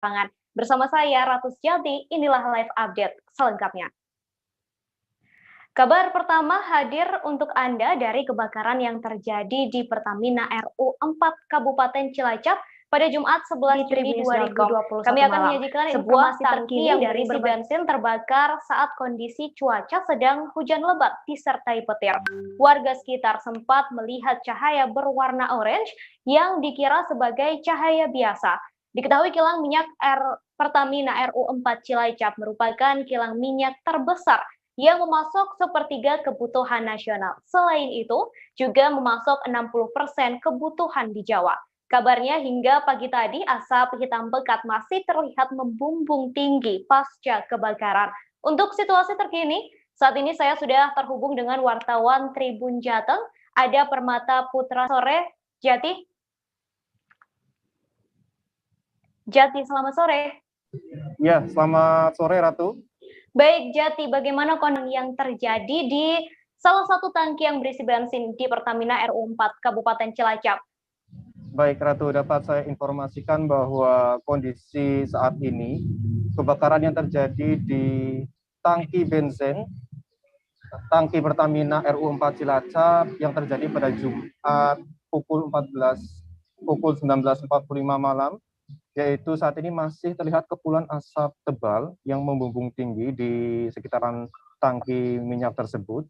Pangan. Bersama saya Ratu Sejati, inilah live update selengkapnya. Kabar pertama hadir untuk Anda dari kebakaran yang terjadi di Pertamina RU 4 Kabupaten Cilacap pada Jumat 11 Juni 2021. Kami akan menyajikan informasi terkini dari bensin terbakar saat kondisi cuaca sedang hujan lebat disertai petir. Warga sekitar sempat melihat cahaya berwarna orange yang dikira sebagai cahaya biasa. Diketahui kilang minyak Pertamina RU 4 Cilacap merupakan kilang minyak terbesar yang memasok sepertiga kebutuhan nasional. Selain itu, juga memasok 60% kebutuhan di Jawa. Kabarnya hingga pagi tadi asap hitam pekat masih terlihat membumbung tinggi pasca kebakaran. Untuk situasi terkini, saat ini saya sudah terhubung dengan wartawan Tribun Jateng, ada Permata Putra. Sore, Jati. Jati, selamat sore. Ya, selamat sore Ratu. Baik, Jati, bagaimana kondisi yang terjadi di salah satu tangki yang berisi bensin di Pertamina RU 4 Kabupaten Cilacap? Baik, Ratu, dapat saya informasikan bahwa kondisi saat ini kebakaran yang terjadi di tangki bensin tangki Pertamina RU 4 Cilacap yang terjadi pada Jumat pukul 19.45 malam, yaitu saat ini masih terlihat kepulan asap tebal yang membumbung tinggi di sekitaran tangki minyak tersebut.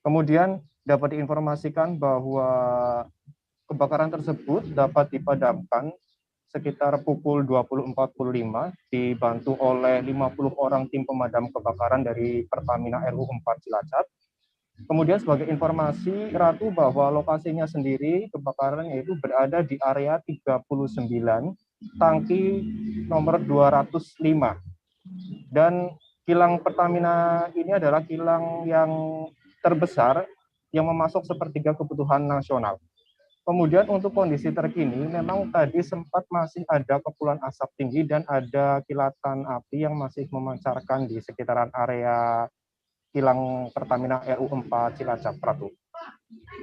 Kemudian dapat diinformasikan bahwa kebakaran tersebut dapat dipadamkan sekitar pukul 20.45 dibantu oleh 50 orang tim pemadam kebakaran dari Pertamina RU 4 Cilacap. Kemudian sebagai informasi Ratu bahwa lokasinya sendiri kebakaran yaitu berada di area 39 tangki nomor 205. Dan kilang Pertamina ini adalah kilang yang terbesar yang memasok sepertiga kebutuhan nasional. Kemudian untuk kondisi terkini memang tadi sempat masih ada kepulan asap tinggi dan ada kilatan api yang masih memancarkan di sekitaran area kilang Pertamina RU 4 Cilacap, Ratu.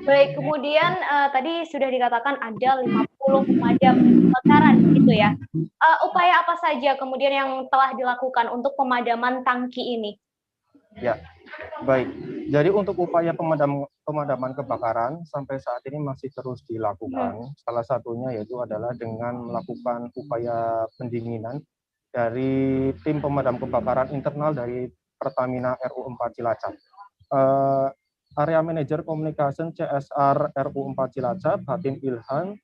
Baik, kemudian tadi sudah dikatakan ada 50 pemadam kebakaran gitu ya. Upaya apa saja kemudian yang telah dilakukan untuk pemadaman tangki ini? Ya, baik. Jadi untuk upaya pemadaman kebakaran sampai saat ini masih terus dilakukan. Salah satunya yaitu adalah dengan melakukan upaya pendinginan dari tim pemadam kebakaran internal dari Pertamina RU 4 Cilacap. Area Manager Communication CSR RU 4 Cilacap, Hatim Ilhan,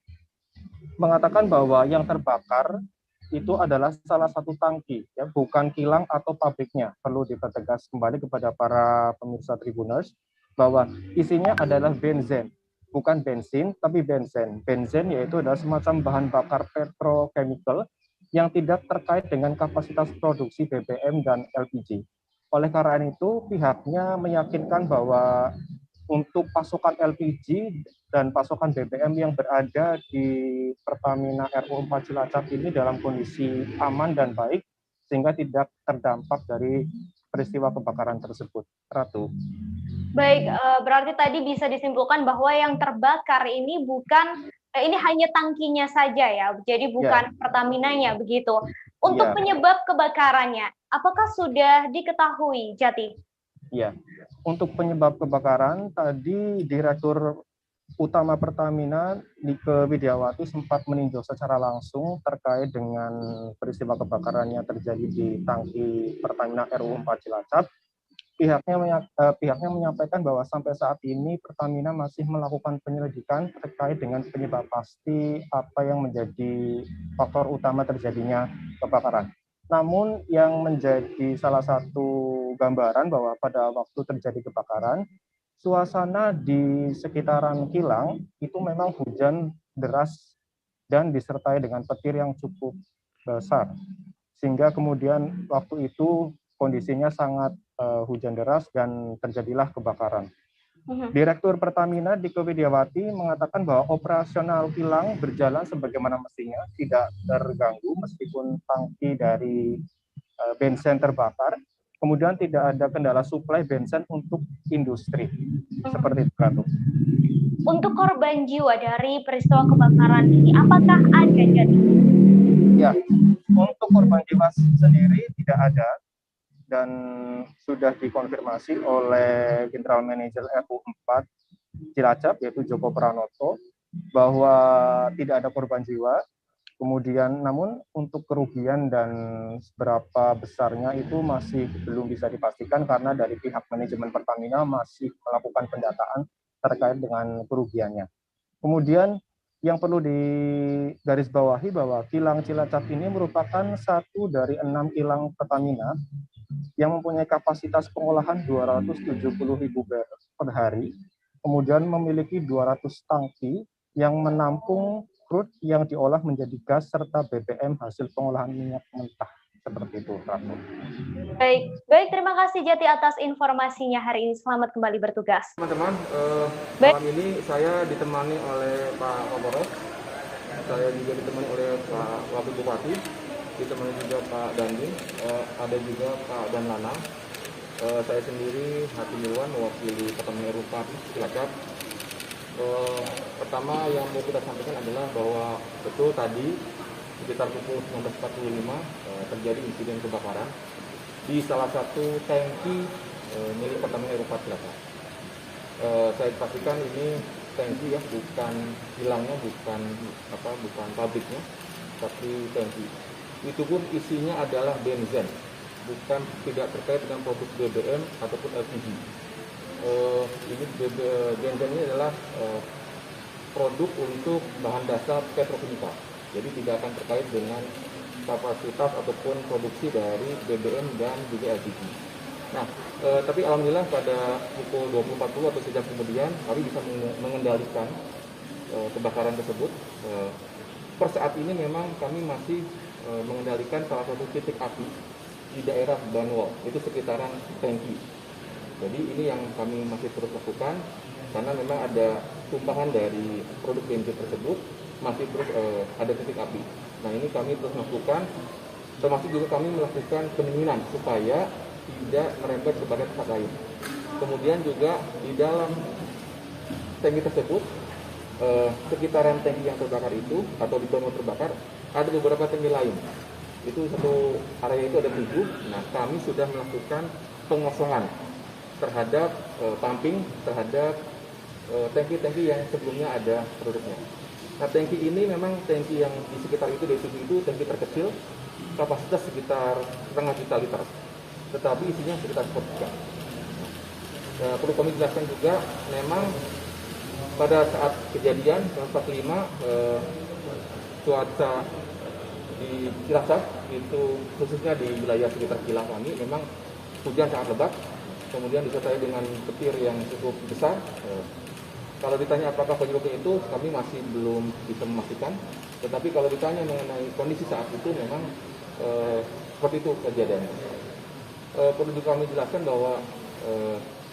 mengatakan bahwa yang terbakar itu adalah salah satu tangki, ya, bukan kilang atau pabriknya. Perlu dipertegas kembali kepada para pemirsa Tribuners bahwa isinya adalah benzen, bukan bensin, tapi benzen. Benzen yaitu adalah semacam bahan bakar petrochemical yang tidak terkait dengan kapasitas produksi BBM dan LPG. Oleh karena itu, pihaknya meyakinkan bahwa untuk pasokan LPG dan pasokan BBM yang berada di Pertamina RU 4 Cilacap ini dalam kondisi aman dan baik, sehingga tidak terdampak dari peristiwa kebakaran tersebut. Ratu. Baik, berarti tadi bisa disimpulkan bahwa yang terbakar ini bukan ini hanya tangkinya saja ya, jadi bukan Pertaminanya begitu. Untuk penyebab kebakarannya, apakah sudah diketahui, Jati? Ya, untuk penyebab kebakaran tadi Direktur Utama Pertamina Nike Widiawati sempat meninjau secara langsung terkait dengan peristiwa kebakaran yang terjadi di tangki Pertamina RU 4 Cilacap. Pihaknya menyampaikan bahwa sampai saat ini Pertamina masih melakukan penyelidikan terkait dengan penyebab pasti apa yang menjadi faktor utama terjadinya kebakaran. Namun yang menjadi salah satu gambaran bahwa pada waktu terjadi kebakaran, suasana di sekitaran kilang itu memang hujan deras dan disertai dengan petir yang cukup besar. Sehingga kemudian waktu itu kondisinya sangat hujan deras dan terjadilah kebakaran. Direktur Pertamina Nike Widiawati mengatakan bahwa operasional kilang berjalan sebagaimana mestinya, tidak terganggu meskipun tangki dari bensin terbakar. Kemudian tidak ada kendala suplai bensin untuk industri. Seperti itu, Ratu. Untuk korban jiwa dari peristiwa kebakaran ini, apakah ada jadi? Ya, untuk korban jiwa sendiri tidak ada dan sudah dikonfirmasi oleh General Manager RU 4 Cilacap yaitu Joko Pranoto bahwa tidak ada korban jiwa. Kemudian namun untuk kerugian dan seberapa besarnya itu masih belum bisa dipastikan karena dari pihak manajemen Pertamina masih melakukan pendataan terkait dengan kerugiannya. Kemudian yang perlu digarisbawahi bahwa kilang Cilacap ini merupakan satu dari 6 kilang Pertamina yang mempunyai kapasitas pengolahan 270.000 barel per hari, kemudian memiliki 200 tangki yang menampung crude yang diolah menjadi gas serta BBM hasil pengolahan minyak mentah. Seperti itu, Ratu. Baik, terima kasih Jati atas informasinya hari ini. Selamat kembali bertugas. Teman-teman, malam ini saya ditemani oleh Pak Kapolres, saya juga ditemani oleh Pak Wakil Bupati, ditemani juga Pak Dandim, ada juga Pak Dan Lanang. Saya sendiri Hatim Irwan mewakili Pertamina RU 4 Cilacap. Pertama yang mau kita sampaikan adalah bahwa betul tadi sekitar pukul 19.45 terjadi insiden kebakaran di salah satu tangki milik Pertamina RU 4 Cilacap. Saya pastikan ini tangki ya, bukan kilangnya, bukan pabriknya, tapi tangki. Itu pun isinya adalah benzen, bukan tidak terkait dengan produk BBM ataupun LPG. Ini benzen ini adalah produk untuk bahan dasar petrokimia, jadi tidak akan terkait dengan kapasitas ataupun produksi dari BBM dan juga LPG. Nah, tapi alhamdulillah pada pukul 20.40 atau sejam kemudian kami bisa mengendalikan kebakaran tersebut. Per saat ini memang kami masih mengendalikan salah satu titik api di daerah Banwol, itu sekitaran tangki. Jadi ini yang kami masih terus lakukan karena memang ada tumpahan dari produk bensin tersebut, masih terus ada titik api. Nah ini kami terus lakukan, termasuk juga kami melakukan pendinginan supaya tidak merembet kepada tempat lain. Kemudian juga di dalam tangki tersebut, sekitaran tangki yang terbakar itu atau di Banwol terbakar, ada beberapa tangki lain. Itu satu area itu ada 7. Nah kami sudah melakukan pengosongan terhadap pumping terhadap tangki-tangki yang sebelumnya ada produknya. Nah tangki ini memang tangki yang di sekitar itu, di situ itu tangki terkecil, kapasitas sekitar 0,5 juta liter, tetapi isinya sekitar 43. Perlu kami jelaskan juga, memang pada saat kejadian 45 cuaca di Cilacap itu khususnya di wilayah sekitar kilang kami memang hujan sangat lebat, kemudian disertai dengan petir yang cukup besar. Kalau ditanya apakah penyebabnya itu, kami masih belum bisa memastikan. Tetapi kalau ditanya mengenai kondisi saat itu, memang seperti itu kejadiannya. Perlu juga kami jelaskan bahwa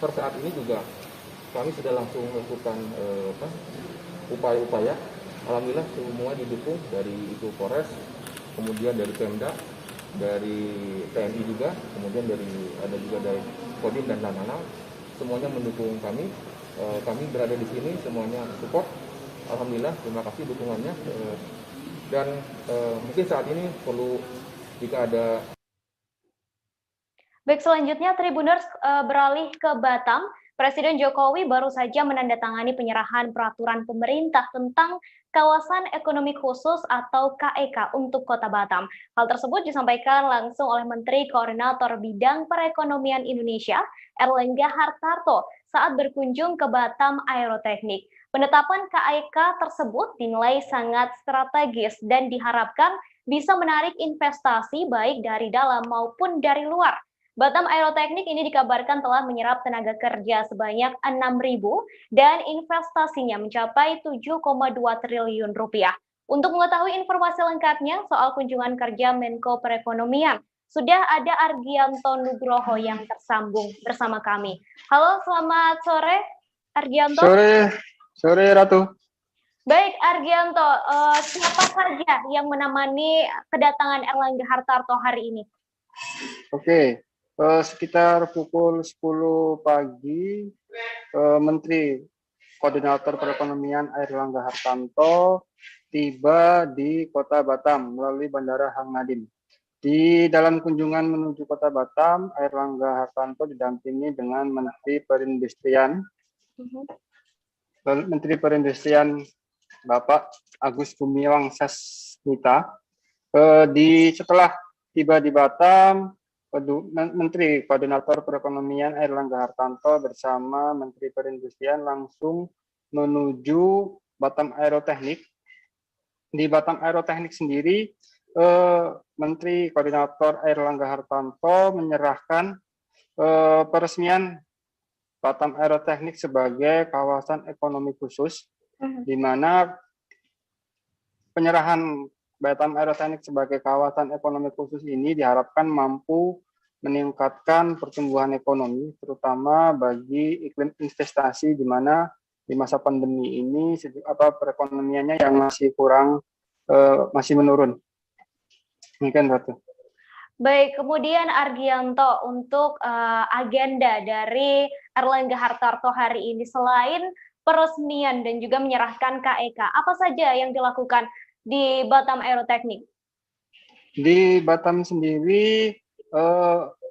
per saat ini juga kami sudah langsung melakukan upaya-upaya. Alhamdulillah semua didukung dari itu Polres, kemudian dari Pemda, dari TNI juga, kemudian ada juga dari Kodim dan Lananal, semuanya mendukung kami. Kami berada di sini semuanya support. Alhamdulillah, terima kasih dukungannya. Dan mungkin saat ini perlu jika ada. Baik, selanjutnya Tribuners beralih ke Batam. Presiden Jokowi baru saja menandatangani penyerahan peraturan pemerintah tentang kawasan ekonomi khusus atau KEK untuk Kota Batam. Hal tersebut disampaikan langsung oleh Menteri Koordinator Bidang Perekonomian Indonesia, Erlangga Hartarto, saat berkunjung ke Batam Aeroteknik. Penetapan KEK tersebut dinilai sangat strategis dan diharapkan bisa menarik investasi baik dari dalam maupun dari luar. Batam Aeroteknik ini dikabarkan telah menyerap tenaga kerja sebanyak 6.000 dan investasinya mencapai 7,2 triliun rupiah. Untuk mengetahui informasi lengkapnya soal kunjungan kerja Menko Perekonomian, sudah ada Argianto Nugroho yang tersambung bersama kami. Halo, selamat sore, Argianto. Sore Ratu. Baik, Argianto, siapa saja yang menemani kedatangan Erlangga Hartarto hari ini? Oke. Sekitar pukul 10 pagi, Menteri Koordinator Perekonomian Airlangga Hartanto tiba di Kota Batam melalui Bandara Hang Nadiem. Di dalam kunjungan menuju Kota Batam, Airlangga Hartanto didampingi dengan Menteri Perindustrian Bapak Agus Gumiwang Sasmita. Setelah tiba di Batam, Menteri Koordinator Perekonomian Airlangga Hartanto bersama Menteri Perindustrian langsung menuju Batam Aeroteknik. Di Batam Aeroteknik sendiri, Menteri Koordinator Airlangga Hartanto menyerahkan peresmian Batam Aeroteknik sebagai kawasan ekonomi khusus, di mana penyerahan Batam Aeroteknik sebagai kawasan ekonomi khusus ini diharapkan mampu meningkatkan pertumbuhan ekonomi, terutama bagi iklim investasi, di mana di masa pandemi ini perekonomiannya yang masih menurun. Mungkin Ratu. Baik, kemudian Argianto, untuk agenda dari Airlangga Hartarto hari ini, selain peresmian dan juga menyerahkan KEK, apa saja yang dilakukan di Batam Aeroteknik? Di Batam sendiri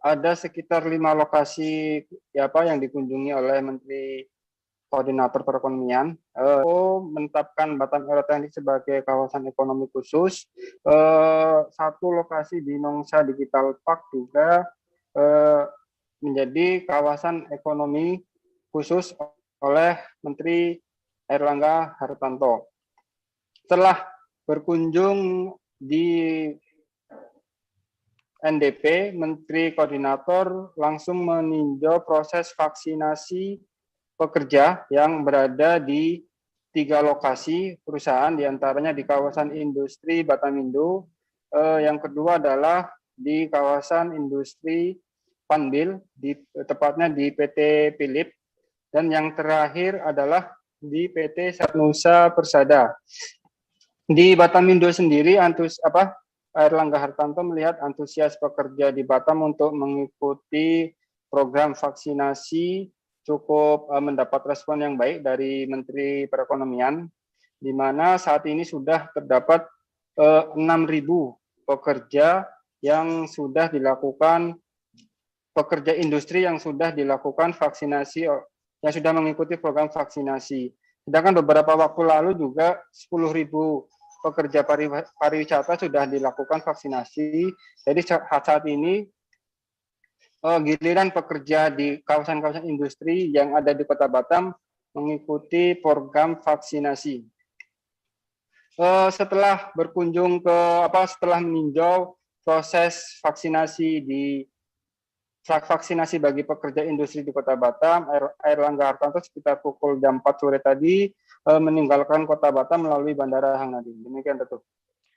ada sekitar 5 lokasi yang dikunjungi oleh Menteri Koordinator Perekonomian, menetapkan Batam Aeroteknik sebagai kawasan ekonomi khusus. Satu lokasi di Nongsa Digital Park juga menjadi kawasan ekonomi khusus oleh Menteri Airlangga Hartanto. Setelah berkunjung di NDP, Menteri Koordinator langsung meninjau proses vaksinasi pekerja yang berada di 3 lokasi perusahaan, diantaranya di kawasan industri Batamindo, yang kedua adalah di kawasan industri Panbil, tepatnya di PT Philip, dan yang terakhir adalah di PT Satnusa Persada. Di Batamindo sendiri, Airlangga Hartanto melihat antusias pekerja di Batam untuk mengikuti program vaksinasi cukup mendapat respon yang baik dari Menteri Perekonomian, di mana saat ini sudah terdapat 6.000 pekerja yang sudah dilakukan, pekerja industri yang sudah dilakukan vaksinasi, yang sudah mengikuti program vaksinasi. Sedangkan beberapa waktu lalu juga 10.000 pekerja pariwisata sudah dilakukan vaksinasi. Jadi saat ini giliran pekerja di kawasan-kawasan industri yang ada di Kota Batam mengikuti program vaksinasi. Setelah setelah meninjau proses vaksinasi bagi pekerja industri di Kota Batam, Airlangga Hartanto sekitar pukul jam 4 sore tadi meninggalkan Kota Batam melalui Bandara Hang Nadiem. Demikian, Ratu.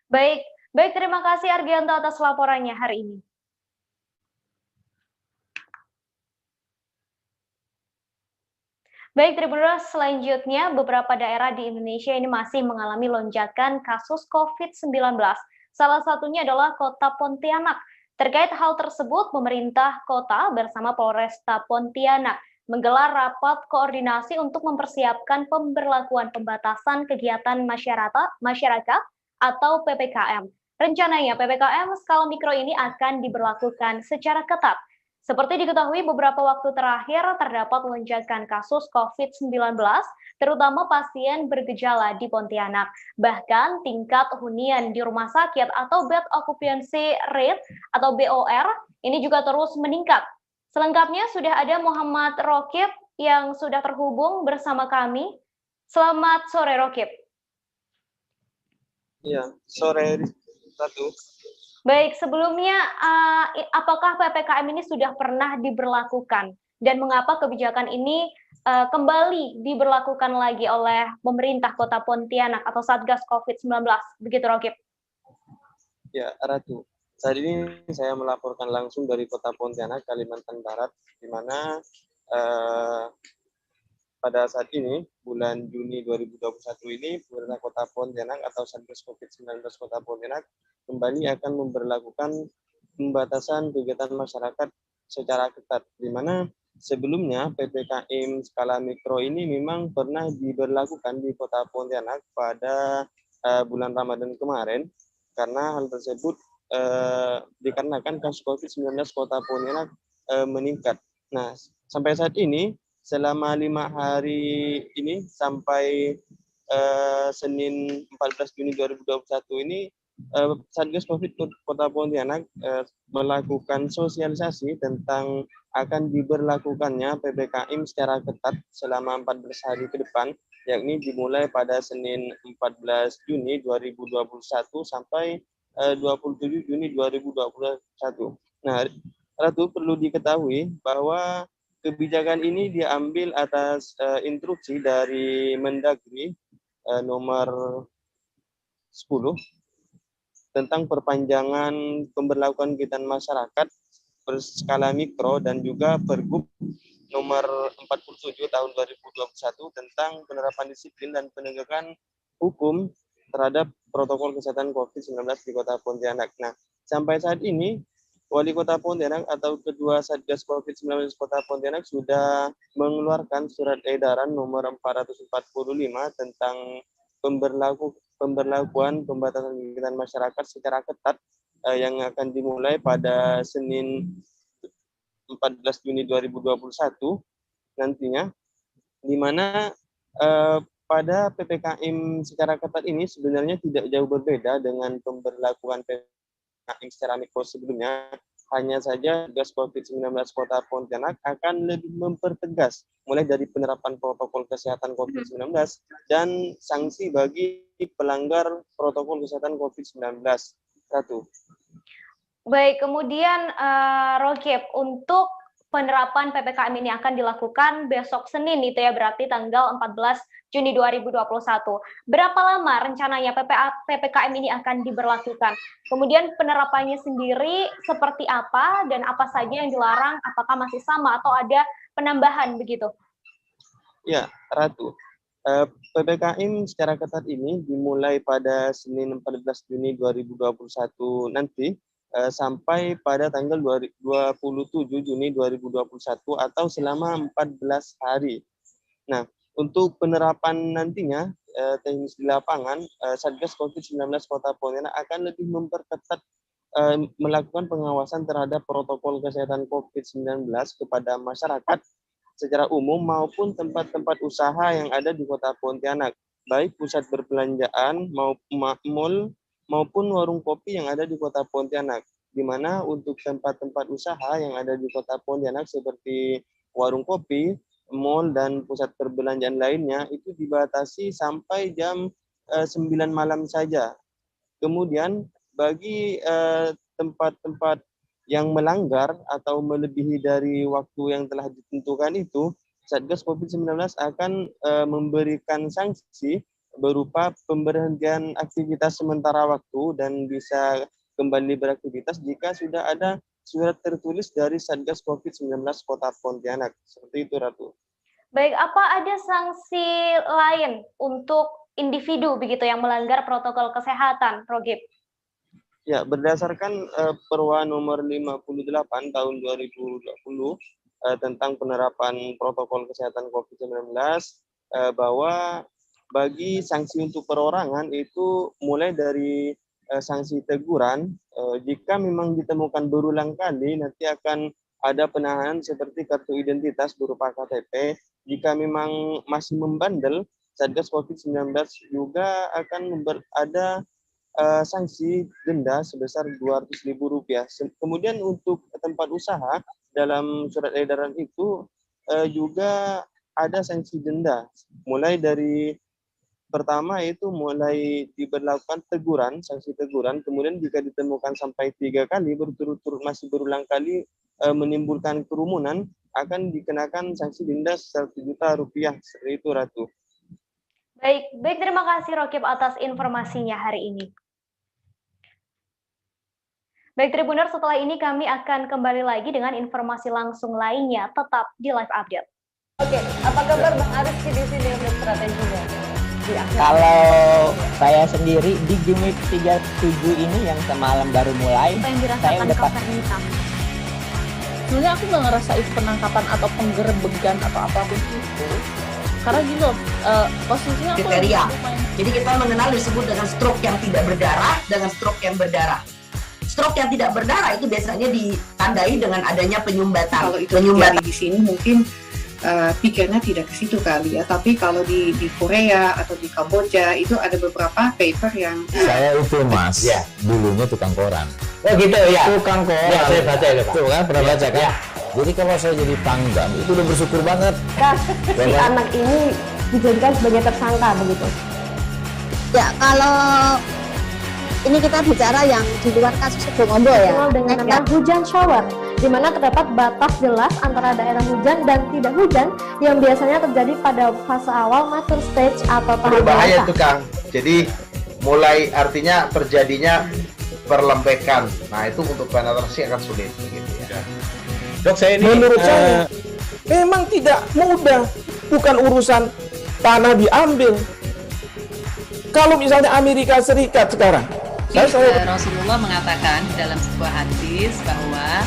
Baik, terima kasih Argianto atas laporannya hari ini. Baik, Tribuners, selanjutnya beberapa daerah di Indonesia ini masih mengalami lonjakan kasus COVID-19. Salah satunya adalah Kota Pontianak. Terkait hal tersebut, pemerintah kota bersama Polresta Pontianak menggelar rapat koordinasi untuk mempersiapkan pemberlakuan pembatasan kegiatan masyarakat atau PPKM. Rencananya PPKM skala mikro ini akan diberlakukan secara ketat. Seperti diketahui, beberapa waktu terakhir terdapat lonjakan kasus COVID-19, terutama pasien bergejala di Pontianak. Bahkan tingkat hunian di rumah sakit atau bed occupancy rate atau BOR ini juga terus meningkat. Selengkapnya sudah ada Muhammad Rokib yang sudah terhubung bersama kami. Selamat sore, Rokib. Iya, sore, Ratu. Baik, sebelumnya apakah PPKM ini sudah pernah diberlakukan dan mengapa kebijakan ini kembali diberlakukan lagi oleh pemerintah Kota Pontianak atau Satgas COVID-19? Begitu, Rokib. Ya, Ratu. Saat ini saya melaporkan langsung dari Kota Pontianak, Kalimantan Barat, di mana pada saat ini, bulan Juni 2021 ini, pemerintah Kota Pontianak atau Satgas COVID-19 Kota Pontianak kembali akan memberlakukan pembatasan kegiatan masyarakat secara ketat, di mana sebelumnya PPKM skala mikro ini memang pernah diberlakukan di Kota Pontianak pada bulan Ramadan kemarin, karena hal tersebut dikarenakan kasus COVID-19 Kota Pontianak meningkat. Nah, sampai saat ini selama 5 hari ini sampai Senin 14 Juni 2021 ini Satgas COVID Kota Pontianak melakukan sosialisasi tentang akan diberlakukannya PPKM secara ketat selama 14 hari ke depan, yakni dimulai pada Senin 14 Juni 2021 sampai 27 Juni 2021. Nah, Ratu, perlu diketahui bahwa kebijakan ini diambil atas instruksi dari Mendagri nomor 10 tentang perpanjangan pemberlakuan kegiatan masyarakat berskala mikro dan juga Pergub nomor 47 tahun 2021 tentang penerapan disiplin dan penegakan hukum terhadap protokol kesehatan COVID-19 di Kota Pontianak. Nah, sampai saat ini Wali Kota Pontianak atau Kedua Satgas COVID-19 Kota Pontianak sudah mengeluarkan surat edaran nomor 445 tentang pemberlakuan pembatasan kegiatan masyarakat secara ketat yang akan dimulai pada Senin 14 Juni 2021 nantinya, di mana pada PPKM secara ketat ini sebenarnya tidak jauh berbeda dengan pemberlakuan PPKM secara mikro sebelumnya. Hanya saja Satgas COVID-19 Kota Pontianak akan lebih mempertegas mulai dari penerapan protokol kesehatan COVID-19 dan sanksi bagi pelanggar protokol kesehatan COVID-19. Ratu. Baik, kemudian Rokib, untuk penerapan PPKM ini akan dilakukan besok Senin itu ya, berarti tanggal 14 Juni 2021. Berapa lama rencananya PPKM ini akan diberlakukan? Kemudian penerapannya sendiri seperti apa dan apa saja yang dilarang? Apakah masih sama atau ada penambahan begitu? Ya, Ratu. PPKM secara ketat ini dimulai pada Senin 14 Juni 2021 nanti sampai pada tanggal 27 Juni 2021 atau selama 14 hari. Nah, untuk penerapan nantinya teknis di lapangan, Satgas COVID-19 Kota Pontianak akan lebih memperketat melakukan pengawasan terhadap protokol kesehatan COVID-19 kepada masyarakat secara umum maupun tempat-tempat usaha yang ada di Kota Pontianak, baik pusat perbelanjaan mall maupun warung kopi yang ada di Kota Pontianak, di mana untuk tempat-tempat usaha yang ada di Kota Pontianak seperti warung kopi, mall, dan pusat perbelanjaan lainnya itu dibatasi sampai jam 9 malam saja. Kemudian bagi tempat-tempat yang melanggar atau melebihi dari waktu yang telah ditentukan itu, Satgas COVID-19 akan memberikan sanksi berupa pemberhentian aktivitas sementara waktu dan bisa kembali beraktivitas jika sudah ada surat tertulis dari Satgas COVID-19 Kota Pontianak. Seperti itu, Ratu. Baik, apa ada sanksi lain untuk individu begitu yang melanggar protokol kesehatan, Rogib? Ya, berdasarkan Perwa nomor 58 tahun 2020 tentang penerapan protokol kesehatan COVID-19, bahwa bagi sanksi untuk perorangan itu mulai dari sanksi teguran, jika memang ditemukan berulang kali nanti akan ada penahanan seperti kartu identitas berupa KTP. Jika memang masih membandel, Satgas COVID-19 juga akan ada sanksi denda sebesar Rp200.000. Kemudian untuk tempat usaha, dalam surat edaran itu juga ada sanksi denda, mulai dari pertama itu mulai diberlakukan teguran, sanksi teguran, kemudian jika ditemukan sampai 3 kali berturut-turut masih berulang kali menimbulkan kerumunan, akan dikenakan sanksi denda Rp1 juta. Seperti itu, Ratu. Baik, terima kasih Rokib atas informasinya hari ini. Baik Tribuners, setelah ini kami akan kembali lagi dengan informasi langsung lainnya, tetap di Live Update. Oke, apa kabar Bang Aris di sini untuk strateginya? Kalau saya sendiri di Game Week 37 ini yang semalam baru mulai, Apa yang saya dirasakan udah Kak Fernita? Sebenarnya aku nggak ngerasa itu penangkapan atau penggerebegan atau apapun itu. Karena gini loh, posisinya aku kriteria. Jadi kita mengenal disebut dengan stroke yang tidak berdarah dengan stroke yang berdarah. Stroke yang tidak berdarah itu biasanya ditandai dengan adanya penyumbatan. Kalau itu terjadi di sini mungkin pikirnya tidak ke situ kali ya. Tapi kalau di Korea atau di Kamboja itu ada beberapa paper yang saya itu mas, ya dulunya tukang koran. Oh gitu ya. Tukang koran. Ya, saya baca itu Pak. Tuh kan pernah baca kan? Ya. Jadi kalau saya jadi pangdam itu udah bersyukur banget. Si anak ini dijadikan sebagai tersangka begitu. Ya kalau ini kita bicara yang di luar kasus Bongombo ya. Dengan nama hujan shower, di mana terdapat batas jelas antara daerah hujan dan tidak hujan yang biasanya terjadi pada fase awal mature stage atau tahap berbahaya itu Kang. Jadi mulai artinya terjadinya perlembekan. Nah itu untuk penetrasi akan sulit gitu ya. Dok, saya ini menurut saya memang tidak mudah, bukan urusan tanah diambil. Kalau misalnya Amerika Serikat sekarang, Rasulullah mengatakan dalam sebuah hadis bahwa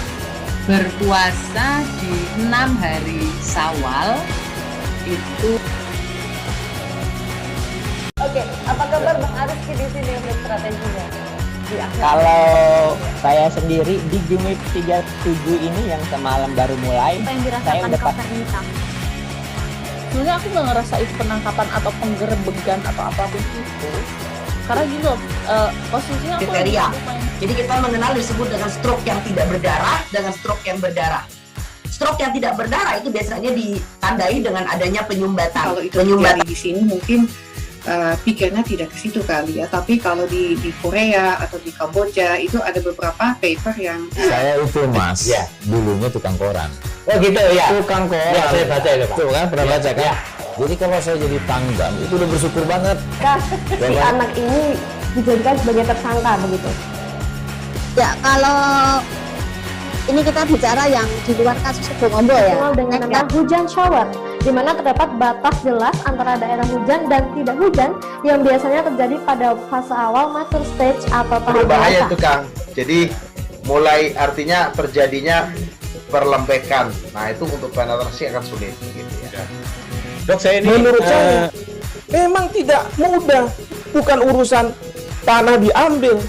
berpuasa di 6 hari Syawal itu. Oke, apa kabar Bang Ariski di sini untuk strateginya? Kalau saya sendiri di Jumit 37 ini yang semalam baru mulai, saya udah pas. Sebenarnya aku nggak ngerasa itu penangkapan atau penggerebegan atau apapun itu. Karena gini loh, posisinya aku kriteria. Jadi kita mengenal disebut dengan stroke yang tidak berdarah dengan stroke yang berdarah. Stroke yang tidak berdarah itu biasanya ditandai dengan adanya penyumbatan. Kalau itu terjadi di sini mungkin pikirnya tidak ke situ kali ya. Tapi kalau di Korea atau di Kamboja itu ada beberapa paper yang saya itu mas, ya dulunya tukang koran. Oh gitu ya. Tukang koran. Ya, saya baca itu Pak. Tuh kan pernah baca kan? Ya. Jadi kalau saya jadi pangdam itu udah bersyukur banget. Si anak ini dijadikan sebagai tersangka begitu. Ya kalau ini kita bicara yang di luar kasus Bongombo ya. Dengan nama hujan shower, di mana terdapat batas jelas antara daerah hujan dan tidak hujan yang biasanya terjadi pada fase awal mature stage atau tahap berbahaya itu Kang. Jadi mulai artinya terjadinya perlembekan. Nah itu untuk penetrasi akan sulit gitu ya. Dok, saya ini menurut saya memang tidak mudah, bukan urusan tanah diambil.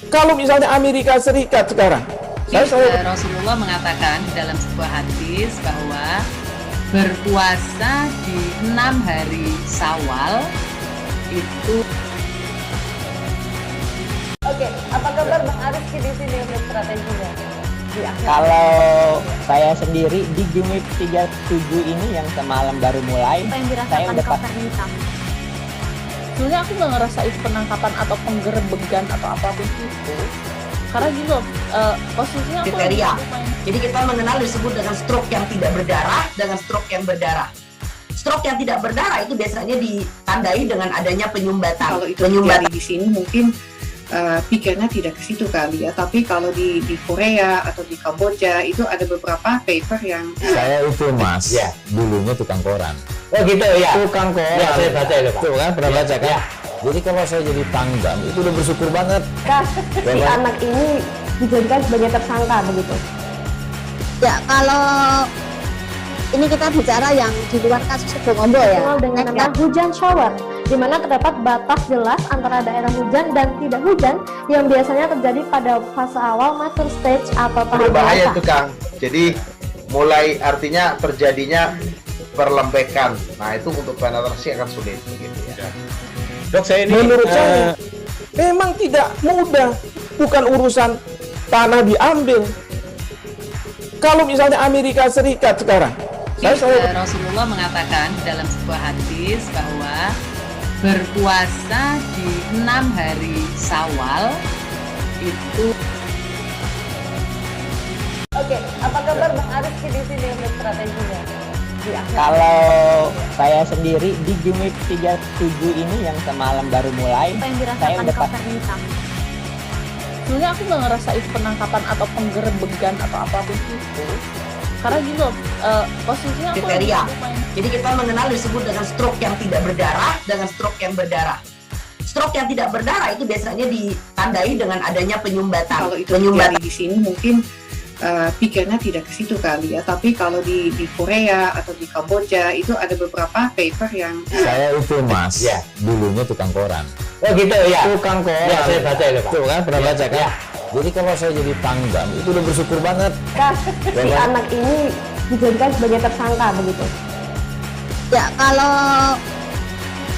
Kalau misalnya Amerika Serikat sekarang, Rasulullah mengatakan dalam sebuah hadis bahwa berpuasa di 6 hari Syawal itu. Oke, apa kabar Bang Ariski di sini untuk strateginya? Kalau saya sendiri di Jumit 37 ini yang semalam baru mulai, saya udah pas. Sebenarnya aku nggak ngerasa itu penangkapan atau penggerebegan atau apapun itu. Karena gini loh, posisinya aku kriteria. Jadi kita mengenal disebut dengan stroke yang tidak berdarah dengan stroke yang berdarah. Stroke yang tidak berdarah itu biasanya ditandai dengan adanya penyumbatan. Kalau itu terjadi di sini mungkin pikirnya tidak ke situ kali ya. Tapi kalau di Korea atau di Kamboja itu ada beberapa paper yang saya itu mas, ya dulunya tukang koran. Oh gitu ya. Tukang koran. Ya, saya baca itu Pak. Tuh kan pernah baca kan? Ya. Jadi kalau saya jadi pangdam itu udah bersyukur banget. Si anak ini dijadikan sebagai tersangka begitu. Ya kalau ini kita bicara yang di luar kasus Bongombo ya. Dengan nama hujan shower, di mana terdapat batas jelas antara daerah hujan dan tidak hujan yang biasanya terjadi pada fase awal mature stage atau tahap berbahaya itu Kang. Jadi mulai artinya terjadinya perlembekan. Nah itu untuk penetrasi akan sulit gitu ya. Dok, saya ini menurut saya memang tidak mudah, bukan urusan tanah diambil. Kalau misalnya Amerika Serikat sekarang, Rasulullah mengatakan dalam sebuah hadis bahwa berpuasa di 6 hari Syawal itu. Oke, apa kabar Bang Ariski di sini untuk strateginya? Kalau saya sendiri di Jumit 37 ini yang semalam baru mulai, saya udah pas. Sebenarnya aku nggak ngerasa itu penangkapan atau penggerebegan atau apapun itu. Karena gini loh, posisinya aku kriteria. Jadi kita mengenal disebut dengan stroke yang tidak berdarah dengan stroke yang berdarah. Stroke yang tidak berdarah itu biasanya ditandai dengan adanya penyumbatan. Kalau itu terjadi di sini mungkin pikirnya tidak ke situ kali ya. Tapi kalau di Korea atau di Kamboja itu ada beberapa paper yang saya itu Mas, dulunya tukang koran. Oh gitu ya. Tukang koran. Ya, saya baca itu Pak. Tuh kan pernah baca kan? Ya. Jadi kalau saya jadi pangdam itu udah bersyukur banget. Si anak ini dijadikan sebagai tersangka begitu. Ya kalau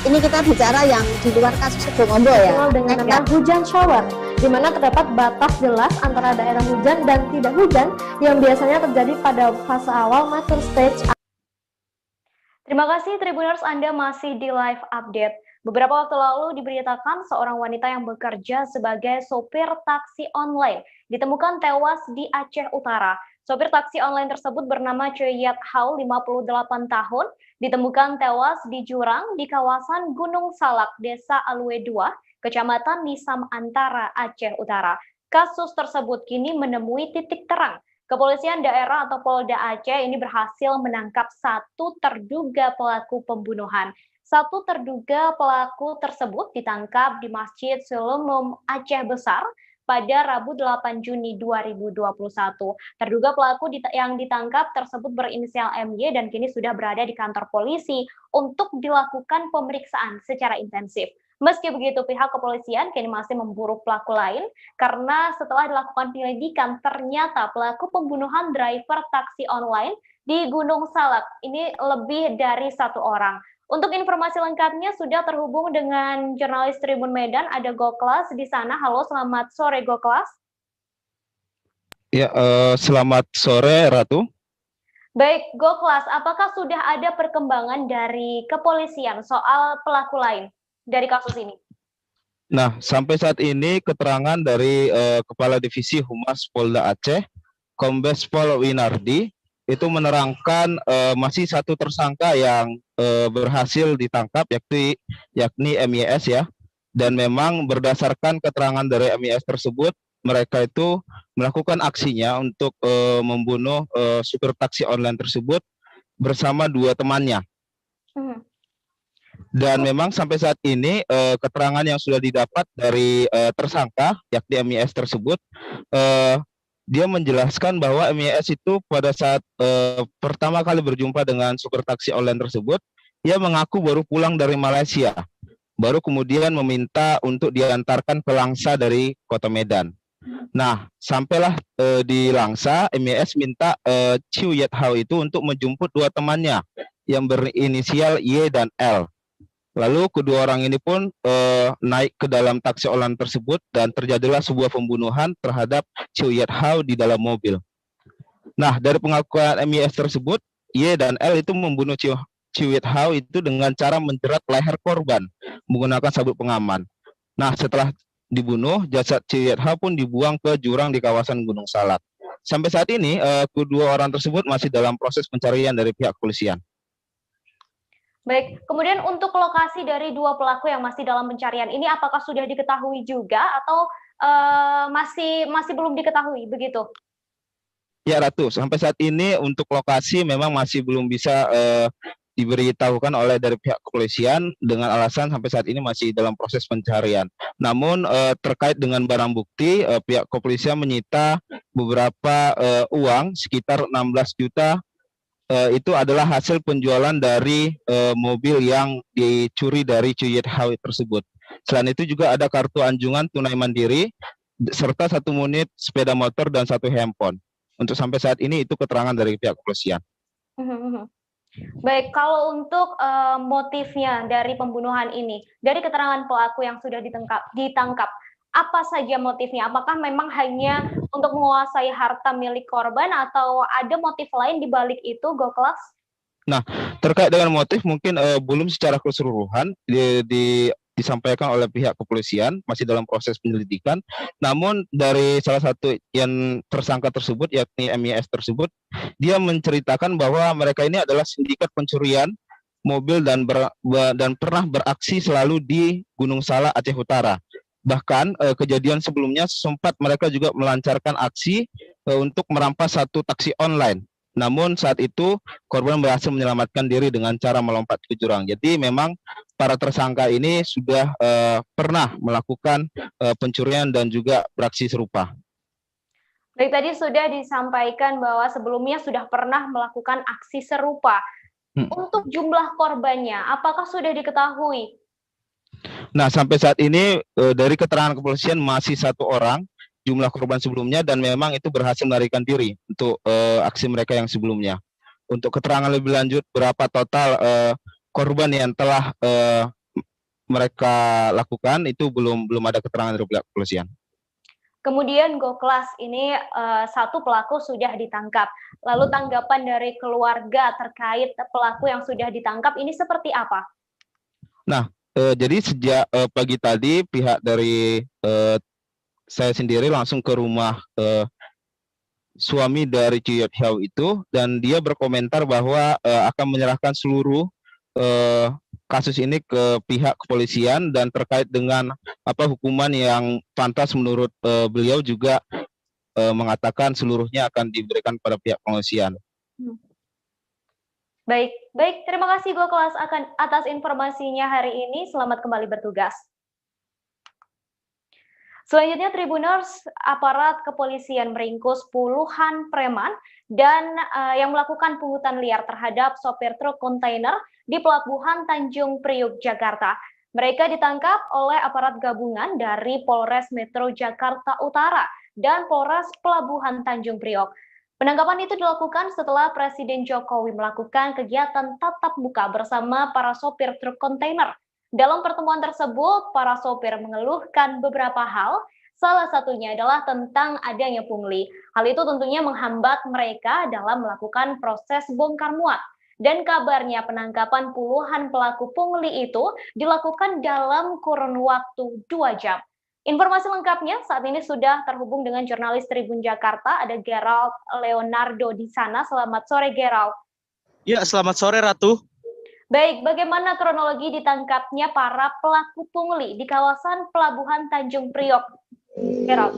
ini kita bicara yang di luar kasus Bongombo ya. Dengan nama hujan shower, di mana terdapat batas jelas antara daerah hujan dan tidak hujan yang biasanya terjadi pada fase awal mature stage. Terima kasih Tribuners, Anda masih di live update. Beberapa waktu lalu diberitakan seorang wanita yang bekerja sebagai sopir taksi online ditemukan tewas di Aceh Utara. Sopir taksi online tersebut bernama Choi Yat Hau, 58 tahun, ditemukan tewas di jurang di kawasan Gunung Salak, Desa Alue 2, Kecamatan Nisam Antara, Aceh Utara. Kasus tersebut kini menemui titik terang. Kepolisian daerah atau Polda Aceh ini berhasil menangkap satu terduga pelaku pembunuhan. Satu terduga pelaku tersebut ditangkap di Masjid Sulumum Aceh Besar pada Rabu 8 Juni 2021. Terduga pelaku yang ditangkap tersebut berinisial MY dan kini sudah berada di kantor polisi untuk dilakukan pemeriksaan secara intensif. Meski begitu, pihak kepolisian kini masih memburu pelaku lain karena setelah dilakukan penyelidikan ternyata pelaku pembunuhan driver taksi online di Gunung Salak ini lebih dari satu orang. Untuk informasi lengkapnya sudah terhubung dengan jurnalis Tribun Medan, ada Goklas di sana. Halo, selamat sore Goklas. Ya, selamat sore Ratu. Baik, Goklas, apakah sudah ada perkembangan dari kepolisian soal pelaku lain dari kasus ini? Nah, sampai saat ini keterangan dari Kepala Divisi Humas Polda Aceh, Kombes Pol Winardi, itu menerangkan masih satu tersangka yang berhasil ditangkap yakni MYS ya, dan memang berdasarkan keterangan dari MYS tersebut mereka itu melakukan aksinya untuk membunuh supir taksi online tersebut bersama dua temannya. Dan memang sampai saat ini keterangan yang sudah didapat dari tersangka yakni MYS tersebut, dia menjelaskan bahwa MYS itu pada saat pertama kali berjumpa dengan supir taksi online tersebut, dia mengaku baru pulang dari Malaysia, baru kemudian meminta untuk diantarkan ke Langsa dari Kota Medan. Nah, sampailah di Langsa, MYS minta Choi Yat Hau itu untuk menjemput dua temannya yang berinisial Y dan L. Lalu kedua orang ini pun naik ke dalam taksi online tersebut dan terjadilah sebuah pembunuhan terhadap Choi Yat Hau di dalam mobil. Nah, dari pengakuan MYS tersebut, Y dan L itu membunuh Choi Yat Hau itu dengan cara menjerat leher korban menggunakan sabuk pengaman. Nah, setelah dibunuh, jasad Choi Yat Hau pun dibuang ke jurang di kawasan Gunung Salak. Sampai saat ini, kedua orang tersebut masih dalam proses pencarian dari pihak kepolisian. Baik, kemudian untuk lokasi dari dua pelaku yang masih dalam pencarian ini, apakah sudah diketahui juga atau masih belum diketahui begitu? Ya Ratu, sampai saat ini untuk lokasi memang masih belum bisa diberitahukan oleh dari pihak kepolisian dengan alasan sampai saat ini masih dalam proses pencarian. Namun terkait dengan barang bukti, pihak kepolisian menyita beberapa uang sekitar 16 juta. Itu adalah hasil penjualan dari mobil yang dicuri dari Choi Yat Hau tersebut. Selain itu juga ada kartu anjungan tunai mandiri serta 1 unit sepeda motor dan 1 handphone. Untuk sampai saat ini itu keterangan dari pihak kepolisian. Baik, kalau untuk motifnya dari pembunuhan ini, dari keterangan pelaku yang sudah ditangkap, apa saja motifnya? Apakah memang hanya untuk menguasai harta milik korban atau ada motif lain di balik itu, Goklas? Nah, terkait dengan motif mungkin belum secara keseluruhan disampaikan oleh pihak kepolisian, masih dalam proses penyelidikan. Namun dari salah satu yang tersangka tersebut, yakni MYS tersebut, dia menceritakan bahwa mereka ini adalah sindikat pencurian mobil dan pernah beraksi selalu di Gunung Salak, Aceh Utara. Bahkan kejadian sebelumnya sempat mereka juga melancarkan aksi untuk merampas satu taksi online. Namun saat itu korban berhasil menyelamatkan diri dengan cara melompat ke jurang. Jadi memang para tersangka ini sudah pernah melakukan pencurian dan juga beraksi serupa. Baik, tadi sudah disampaikan bahwa sebelumnya sudah pernah melakukan aksi serupa. Untuk jumlah korbannya, apakah sudah diketahui? Nah, sampai saat ini dari keterangan kepolisian masih 1 orang jumlah korban sebelumnya, dan memang itu berhasil melarikan diri untuk aksi mereka yang sebelumnya. Untuk keterangan lebih lanjut berapa total korban yang telah mereka lakukan itu belum ada keterangan dari pihak kepolisian. Kemudian Goklas, ini 1 pelaku sudah ditangkap. Lalu tanggapan dari keluarga terkait pelaku yang sudah ditangkap ini seperti apa? Nah, jadi sejak pagi tadi pihak dari saya sendiri langsung ke rumah suami dari Ciyot Hiao itu, dan dia berkomentar bahwa akan menyerahkan seluruh kasus ini ke pihak kepolisian, dan terkait dengan hukuman yang pantas menurut beliau juga mengatakan seluruhnya akan diberikan pada pihak kepolisian. Baik, terima kasih Goklas atas informasinya hari ini. Selamat kembali bertugas. Selanjutnya, Tribuners, aparat kepolisian meringkus puluhan preman dan yang melakukan pungutan liar terhadap sopir truk kontainer di Pelabuhan Tanjung Priok, Jakarta. Mereka ditangkap oleh aparat gabungan dari Polres Metro Jakarta Utara dan Polres Pelabuhan Tanjung Priok. Penangkapan itu dilakukan setelah Presiden Jokowi melakukan kegiatan tatap muka bersama para sopir truk kontainer. Dalam pertemuan tersebut, para sopir mengeluhkan beberapa hal, salah satunya adalah tentang adanya pungli. Hal itu tentunya menghambat mereka dalam melakukan proses bongkar muat. Dan kabarnya penangkapan puluhan pelaku pungli itu dilakukan dalam kurun waktu 2 jam. Informasi lengkapnya saat ini sudah terhubung dengan jurnalis Tribun Jakarta, ada Gerald Leonardo di sana. Selamat sore, Gerald. Ya, selamat sore, Ratu. Baik, bagaimana kronologi ditangkapnya para pelaku pungli di kawasan Pelabuhan Tanjung Priok, Gerald?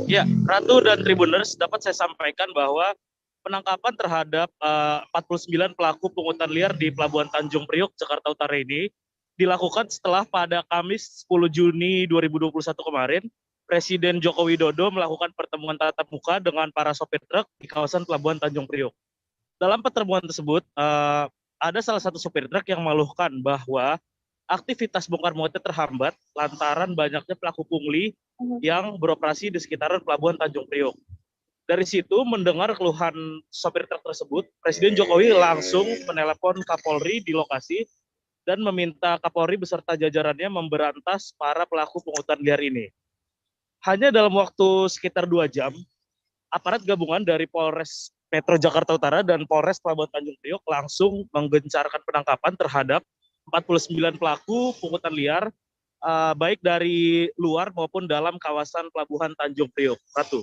Ya, Ratu dan Tribuners, dapat saya sampaikan bahwa penangkapan terhadap 49 pelaku pungutan liar di Pelabuhan Tanjung Priok, Jakarta Utara ini dilakukan setelah pada Kamis 10 Juni 2021 kemarin, Presiden Joko Widodo melakukan pertemuan tatap muka dengan para sopir truk di kawasan Pelabuhan Tanjung Priok. Dalam pertemuan tersebut, ada salah satu sopir truk yang mengeluhkan bahwa aktivitas bongkar muatnya terhambat lantaran banyaknya pelaku pungli yang beroperasi di sekitaran Pelabuhan Tanjung Priok. Dari situ, mendengar keluhan sopir truk tersebut, Presiden Jokowi langsung menelepon Kapolri di lokasi dan meminta Kapolri beserta jajarannya memberantas para pelaku pungutan liar ini. Hanya dalam waktu sekitar 2 jam, aparat gabungan dari Polres Metro Jakarta Utara dan Polres Pelabuhan Tanjung Priok langsung menggencarkan penangkapan terhadap 49 pelaku pungutan liar, baik dari luar maupun dalam kawasan Pelabuhan Tanjung Priok. Ratu.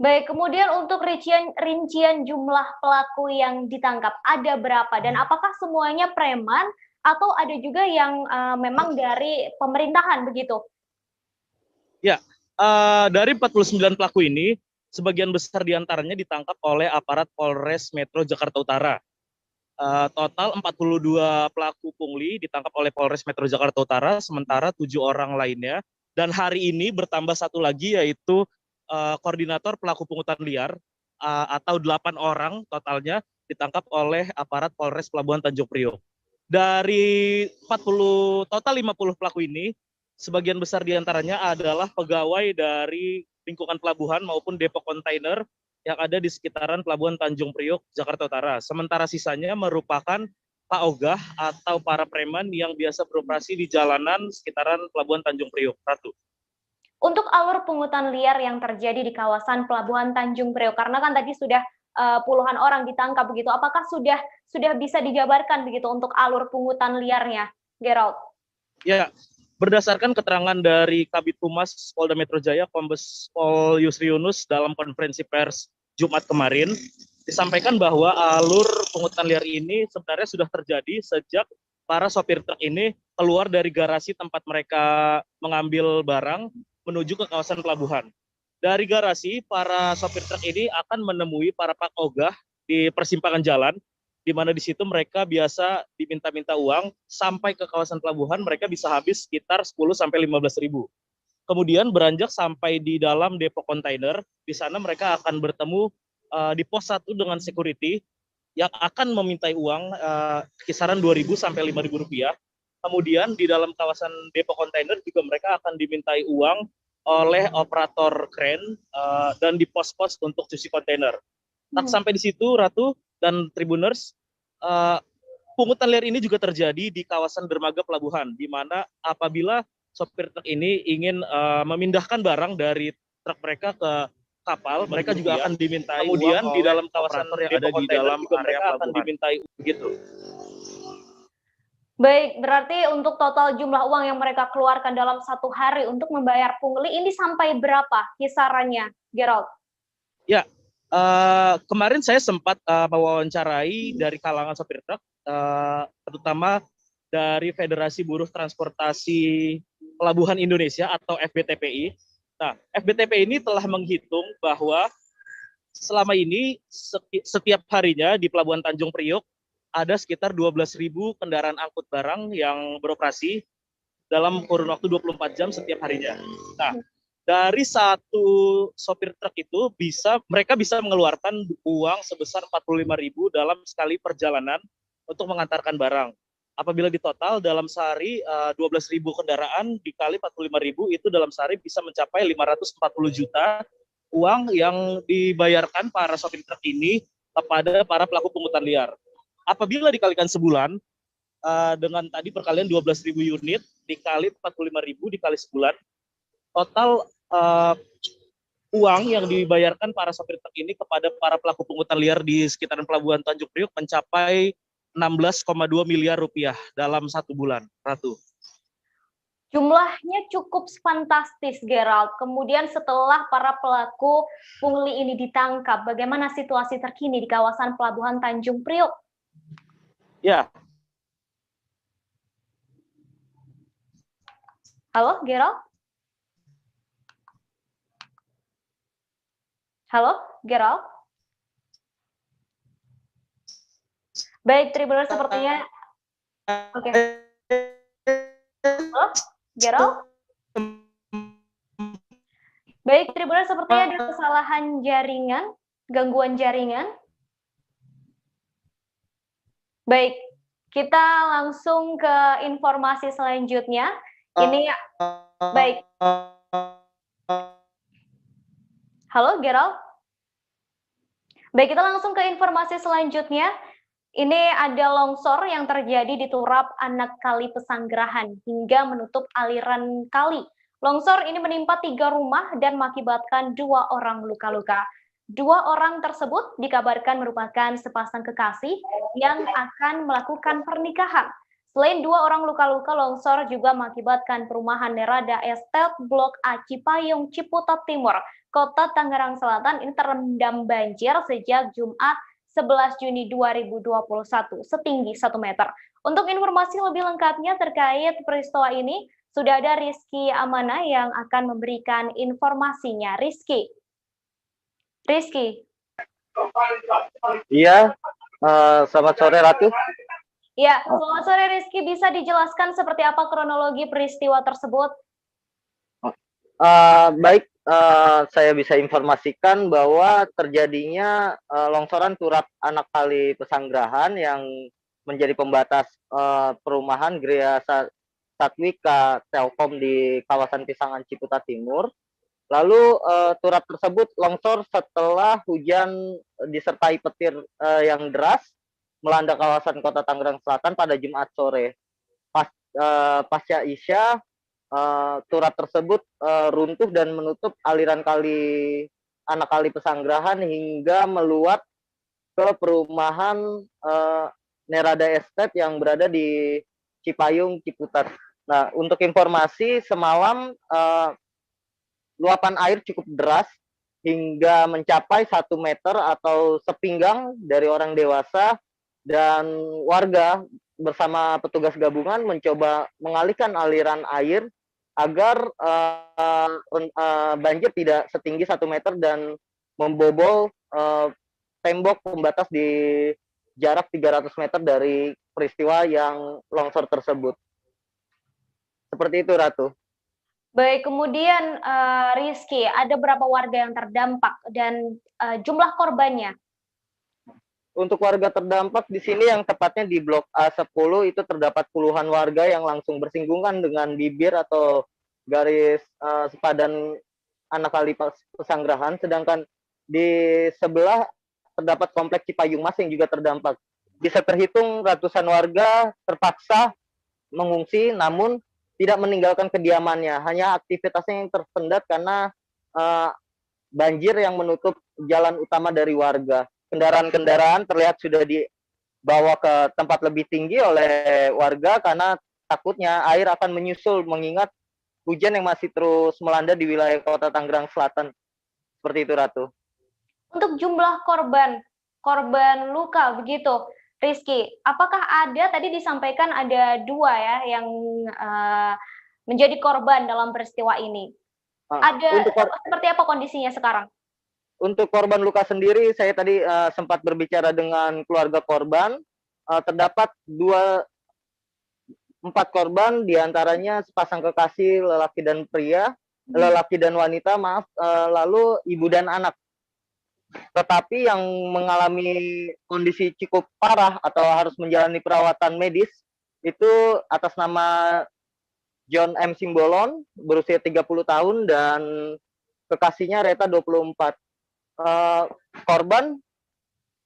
Baik, kemudian untuk rincian jumlah pelaku yang ditangkap ada berapa, dan apakah semuanya preman atau ada juga yang memang dari pemerintahan begitu? Ya, dari 49 pelaku ini, sebagian besar diantaranya ditangkap oleh aparat Polres Metro Jakarta Utara. Total 42 pelaku pungli ditangkap oleh Polres Metro Jakarta Utara, sementara 7 orang lainnya. Dan hari ini bertambah 1 lagi, yaitu koordinator pelaku pungutan liar, atau 8 orang totalnya ditangkap oleh aparat Polres Pelabuhan Tanjung Priok. Dari total 50 pelaku ini, sebagian besar diantaranya adalah pegawai dari lingkungan pelabuhan maupun depo kontainer yang ada di sekitaran Pelabuhan Tanjung Priok, Jakarta Utara. Sementara sisanya merupakan Pak Ogah atau para preman yang biasa beroperasi di jalanan sekitaran Pelabuhan Tanjung Priok. Ratu. Untuk alur pungutan liar yang terjadi di kawasan Pelabuhan Tanjung Priok, karena kan tadi sudah puluhan orang ditangkap begitu, apakah sudah bisa dijabarkan begitu untuk alur pungutan liarnya, Gerald? Ya, berdasarkan keterangan dari Kabid Humas Polda Metro Jaya, Kombes Pol Yusri Yunus dalam konferensi pers Jumat kemarin, disampaikan bahwa alur pungutan liar ini sebenarnya sudah terjadi sejak para sopir truk ini keluar dari garasi tempat mereka mengambil barang menuju ke kawasan pelabuhan. Dari garasi, para sopir truk ini akan menemui para Pak Ogah di persimpangan jalan, di mana di situ mereka biasa diminta-minta uang. Sampai ke kawasan pelabuhan, mereka bisa habis sekitar 10 sampai 15 ribu. kemudian beranjak sampai di dalam depo kontainer. Di sana mereka akan bertemu di pos 1 dengan security yang akan memintai uang kisaran 2.000 sampai 5.000 rupiah. Kemudian di dalam kawasan depo kontainer juga mereka akan dimintai uang oleh operator kren dan di pos-pos untuk cuci kontainer. Tak sampai di situ, Ratu dan Tribuners, pungutan liar ini juga terjadi di kawasan dermaga pelabuhan, di mana apabila sopir truk ini ingin memindahkan barang dari truk mereka ke kapal, mereka juga akan dimintai kemudian di dalam kawasan yang ada di dalam area mereka akan dimintai begitu. Baik, berarti untuk total jumlah uang yang mereka keluarkan dalam 1 hari untuk membayar pungli ini sampai berapa kisarannya, Gerald? Ya, kemarin saya sempat mewawancarai dari kalangan sopir truk, terutama dari Federasi Buruh Transportasi Pelabuhan Indonesia atau FBTPI. Nah, FBTPI ini telah menghitung bahwa selama ini setiap harinya di Pelabuhan Tanjung Priok ada sekitar 12.000 kendaraan angkut barang yang beroperasi dalam kurun waktu 24 jam setiap harinya. Nah, dari satu sopir truk itu mereka bisa mengeluarkan uang sebesar 45.000 dalam sekali perjalanan untuk mengantarkan barang. Apabila ditotal dalam sehari 12.000 kendaraan dikali 45.000 itu dalam sehari bisa mencapai 540 juta uang yang dibayarkan para sopir truk ini kepada para pelaku pungutan liar. Apabila dikalikan sebulan dengan tadi perkalian 12.000 unit dikali 45.000 dikali sebulan, total uang yang dibayarkan para sopir truk ini kepada para pelaku pungutan liar di sekitaran Pelabuhan Tanjung Priok mencapai 16,2 miliar rupiah dalam 1 bulan, Ratu. Jumlahnya cukup fantastis, Gerald. Kemudian setelah para pelaku pungli ini ditangkap, bagaimana situasi terkini di kawasan Pelabuhan Tanjung Priok? Ya. Halo, Gerald? Halo, Gerald? Baik, Tribuners sepertinya. Oke. Halo, Gerald? Baik, Tribuners sepertinya ada kesalahan jaringan, gangguan jaringan. Baik, kita langsung ke informasi selanjutnya. Ini, baik. Halo, Gerald? Baik, kita langsung ke informasi selanjutnya. Ini ada longsor yang terjadi di turap anak kali Pesanggerahan hingga menutup aliran kali. Longsor ini menimpa 3 rumah dan mengakibatkan 2 orang luka-luka. 2 orang tersebut dikabarkan merupakan sepasang kekasih yang akan melakukan pernikahan. Selain 2 orang luka-luka, longsor juga mengakibatkan perumahan Nerada Estate Blok A Cipayung, Ciputat Timur, Kota Tangerang Selatan ini terendam banjir sejak Jumat 11 Juni 2021 setinggi 1 meter. Untuk informasi lebih lengkapnya terkait peristiwa ini, sudah ada Rizky Amana yang akan memberikan informasinya. Rizky. Iya, selamat sore Ratu. Ya, selamat sore Rizky. Bisa dijelaskan seperti apa kronologi peristiwa tersebut? Baik, saya bisa informasikan bahwa terjadinya longsoran turap anak kali Pesanggerahan yang menjadi pembatas perumahan Gria Satwika Telkom di kawasan Pisangan Ciputat Timur. Lalu turap tersebut longsor setelah hujan disertai petir yang deras melanda kawasan Kota Tangerang Selatan pada Jumat sore. Pasca Isya, turap tersebut runtuh dan menutup aliran kali anak kali Pesanggerahan hingga meluap ke perumahan Nerada Estate yang berada di Cipayung, Ciputat. Nah, untuk informasi, semalam luapan air cukup deras hingga mencapai 1 meter atau sepinggang dari orang dewasa, dan warga bersama petugas gabungan mencoba mengalihkan aliran air agar banjir tidak setinggi 1 meter dan membobol tembok pembatas di jarak 300 meter dari peristiwa yang longsor tersebut. Seperti itu, Ratu. Baik, kemudian Rizky, ada berapa warga yang terdampak dan jumlah korbannya? Untuk warga terdampak di sini yang tepatnya di Blok A10 itu terdapat puluhan warga yang langsung bersinggungan dengan bibir atau garis sepadan anak kali Pesanggerahan, sedangkan di sebelah terdapat kompleks Cipayung Mas yang juga terdampak. Bisa terhitung ratusan warga terpaksa mengungsi, namun tidak meninggalkan kediamannya, hanya aktivitasnya yang tersendat karena banjir yang menutup jalan utama dari warga. Kendaraan-kendaraan terlihat sudah dibawa ke tempat lebih tinggi oleh warga karena takutnya air akan menyusul mengingat hujan yang masih terus melanda di wilayah Kota Tangerang Selatan. Seperti itu, Ratu. Untuk jumlah korban luka begitu, Rizky, apakah ada, tadi disampaikan ada 2 ya yang menjadi korban dalam peristiwa ini. Seperti apa kondisinya sekarang? Untuk korban luka sendiri, saya tadi sempat berbicara dengan keluarga korban. Terdapat 4 korban, diantaranya sepasang kekasih lelaki dan wanita, lalu ibu dan anak. Tetapi yang mengalami kondisi cukup parah atau harus menjalani perawatan medis itu atas nama John M. Simbolon, berusia 30 tahun, dan kekasihnya Reta 24. Korban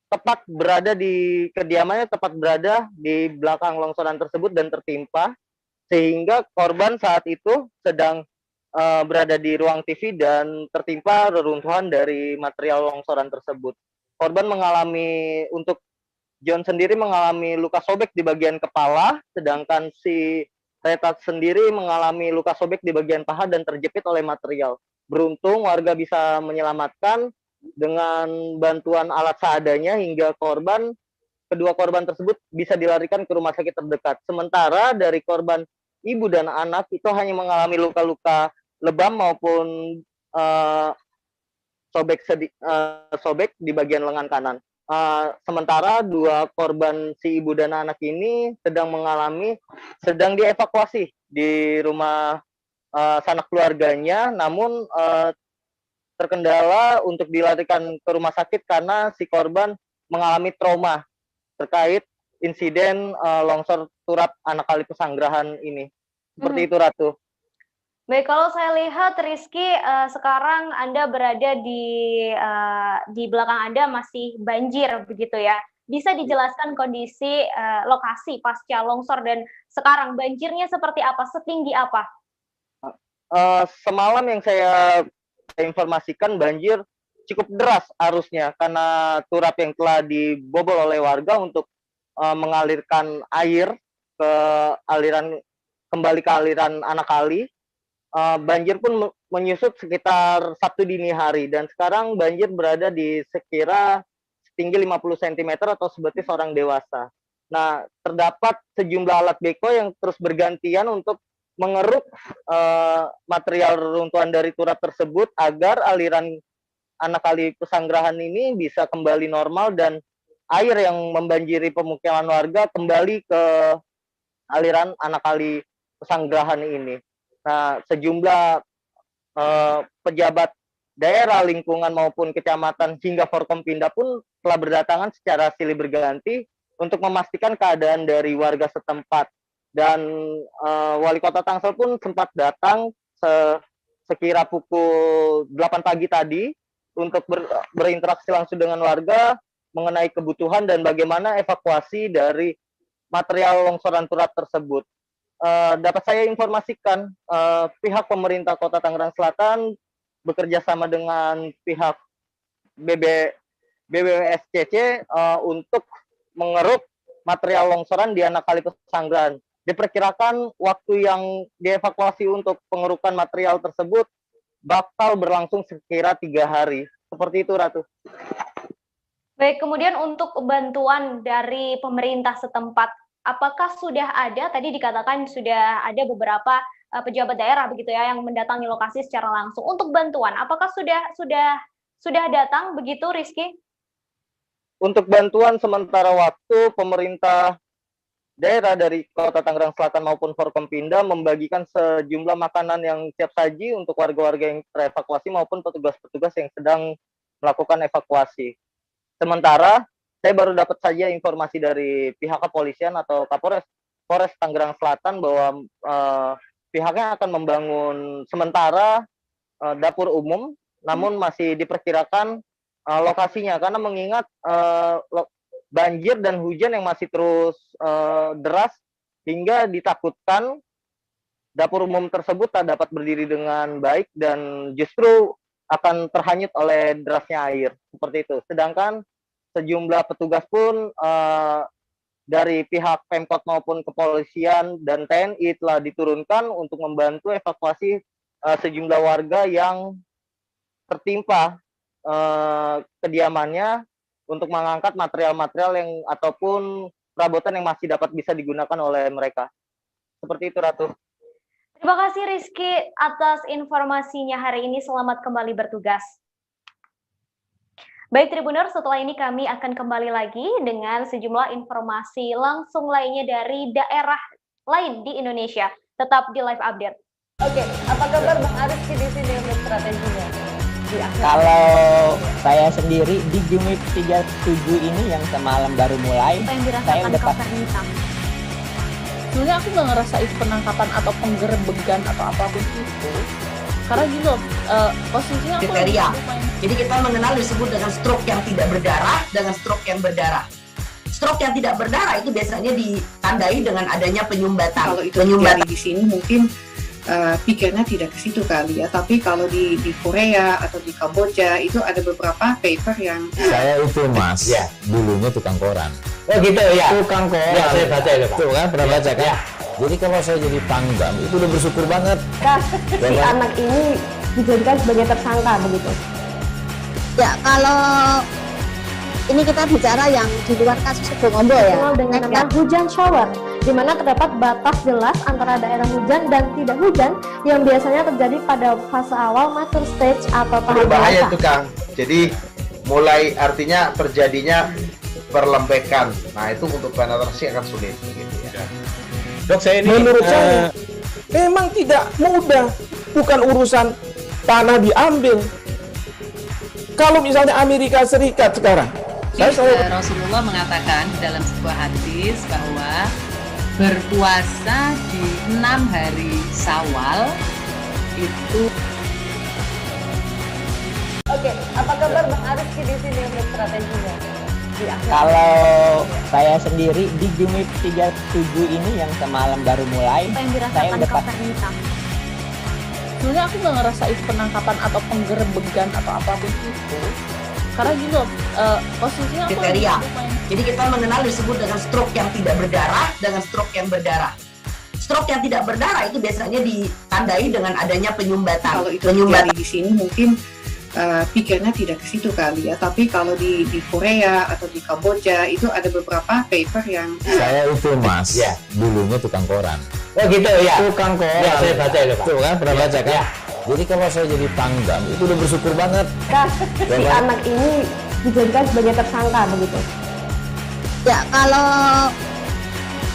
tepat berada di kediamannya, tepat berada di belakang longsoran tersebut dan tertimpa, sehingga korban saat itu sedang berada di ruang TV dan tertimpa reruntuhan dari material longsoran tersebut. Korban untuk John sendiri mengalami luka sobek di bagian kepala, sedangkan si Reta sendiri mengalami luka sobek di bagian paha dan terjepit oleh material. Beruntung warga bisa menyelamatkan dengan bantuan alat seadanya hingga kedua korban tersebut bisa dilarikan ke rumah sakit terdekat. Sementara dari korban ibu dan anak itu hanya mengalami luka-luka lebam maupun sobek di bagian lengan kanan. Sementara 2 korban si ibu dan anak ini sedang dievakuasi di rumah sanak keluarganya, namun terkendala untuk dilarikan ke rumah sakit karena si korban mengalami trauma terkait insiden longsor turap anak kali Pesanggerahan ini. Seperti itu, Ratu. Baik, kalau saya lihat Rizky, sekarang Anda berada di belakang Anda masih banjir begitu ya. Bisa dijelaskan kondisi lokasi pasca longsor dan sekarang banjirnya seperti apa, setinggi apa? Semalam yang saya informasikan banjir cukup deras arusnya karena turap yang telah dibobol oleh warga untuk mengalirkan air kembali ke aliran anak kali. Banjir pun menyusut sekitar Sabtu dini hari dan sekarang banjir berada di sekira setinggi 50 cm atau seperti seorang dewasa. Nah, terdapat sejumlah alat beko yang terus bergantian untuk mengeruk material reruntuhan dari turap tersebut agar aliran anak kali Pesanggerahan ini bisa kembali normal dan air yang membanjiri pemukiman warga kembali ke aliran anak kali Pesanggerahan ini. Nah, sejumlah pejabat daerah, lingkungan maupun kecamatan hingga Forkompinda pun telah berdatangan secara silih berganti untuk memastikan keadaan dari warga setempat. Dan Wali Kota Tangsel pun sempat datang sekira pukul 8 pagi tadi untuk berinteraksi langsung dengan warga mengenai kebutuhan dan bagaimana evakuasi dari material longsoran turap tersebut. Dapat saya informasikan, pihak pemerintah Kota Tangerang Selatan bekerja sama dengan pihak BBWSCC untuk mengeruk material longsoran di anak kali Pesanggerahan. Diperkirakan waktu yang dievakuasi untuk pengerukan material tersebut bakal berlangsung sekira 3 hari. Seperti itu, Ratu. Baik, kemudian untuk bantuan dari pemerintah setempat, apakah sudah ada, tadi dikatakan sudah ada beberapa pejabat daerah begitu ya yang mendatangi lokasi secara langsung. Untuk bantuan, apakah sudah datang begitu, Rizky? Untuk bantuan sementara waktu pemerintah daerah dari Kota Tangerang Selatan maupun Forkompinda membagikan sejumlah makanan yang siap saji untuk warga-warga yang terevakuasi maupun petugas-petugas yang sedang melakukan evakuasi. Sementara saya baru dapat saja informasi dari pihak kepolisian atau Kapolres Tangerang Selatan bahwa pihaknya akan membangun sementara dapur umum, namun masih diperkirakan lokasinya karena mengingat banjir dan hujan yang masih terus deras hingga ditakutkan dapur umum tersebut tak dapat berdiri dengan baik dan justru akan terhanyut oleh derasnya air seperti itu. Sedangkan sejumlah petugas pun dari pihak Pemkot maupun kepolisian dan TNI telah diturunkan untuk membantu evakuasi sejumlah warga yang tertimpa kediamannya untuk mengangkat material-material yang ataupun perabotan yang masih dapat bisa digunakan oleh mereka. Seperti itu, Ratu. Terima kasih Rizky atas informasinya hari ini. Selamat kembali bertugas. Baik Tribuners, setelah ini kami akan kembali lagi dengan sejumlah informasi langsung lainnya dari daerah lain di Indonesia. Tetap di Live Update. Oke, apa kabar Bang Ariski di sini untuk strateginya? Kalau saya sendiri di Jumip 37 ini yang semalam baru mulai, saya udah sebenarnya aku nggak ngerasa itu penangkapan atau penggerebegan atau apapun itu, karena gitu posisinya aku kriteria. Jadi kita mengenal disebut dengan stroke yang tidak berdarah dengan stroke yang berdarah. Stroke yang tidak berdarah itu biasanya ditandai dengan adanya penyumbatan. Kalau itu terjadi di sini mungkin pikirnya tidak ke situ kali ya, tapi kalau di Korea atau di Kamboja itu ada beberapa paper yang saya itu Mas, ya, dulunya tukang koran. Oh gitu ya. Tukang koran. Ya, saya baca itu Pak. Tuh kan, pernah baca kan? Ya. Jadi kalau saya jadi pangdam itu udah bersyukur banget. Si anak ini dijadikan sebagai tersangka begitu. Ya, kalau ini kita bicara yang di luar kasus Sebongombo ya. Dengan nama hujan shower, di mana terdapat batas jelas antara daerah hujan dan tidak hujan yang biasanya terjadi pada fase awal mature stage atau tahap berbahaya dewasa. itu Kang. Jadi mulai artinya terjadinya perlembekan. Nah itu untuk penetrasi akan sulit. Gitu ya. Dok, saya ini menurut saya memang tidak mudah, bukan urusan tanah diambil. Kalau misalnya Amerika Serikat sekarang, Rasulullah mengatakan dalam sebuah hadis bahwa berpuasa di 6 hari Syawal itu. Oke, apa kabar Bang Ariski di sini untuk strateginya? Kalau saya sendiri di Jumip 37 ini yang semalam baru mulai, saya udah sebenarnya aku nggak ngerasa itu penangkapan atau penggerebegan atau apapun itu, karena gitu posisinya aku kriteria. Jadi kita mengenal disebut dengan stroke yang tidak berdarah dengan stroke yang berdarah. Stroke yang tidak berdarah itu biasanya ditandai dengan adanya penyumbatan. Kalau itu terjadi di sini mungkin pikirnya tidak ke situ kali ya, tapi kalau di Korea atau di Kamboja itu ada beberapa paper yang saya itu Mas, ya, dulunya tukang koran. Oh gitu ya. Tukang koran. Ya, saya baca itu Pak. Tuh kan, pernah baca kan? Ya. Jadi kalau saya jadi pangdam itu udah bersyukur banget. Si anak ini dijadikan sebagai tersangka begitu. Ya, kalau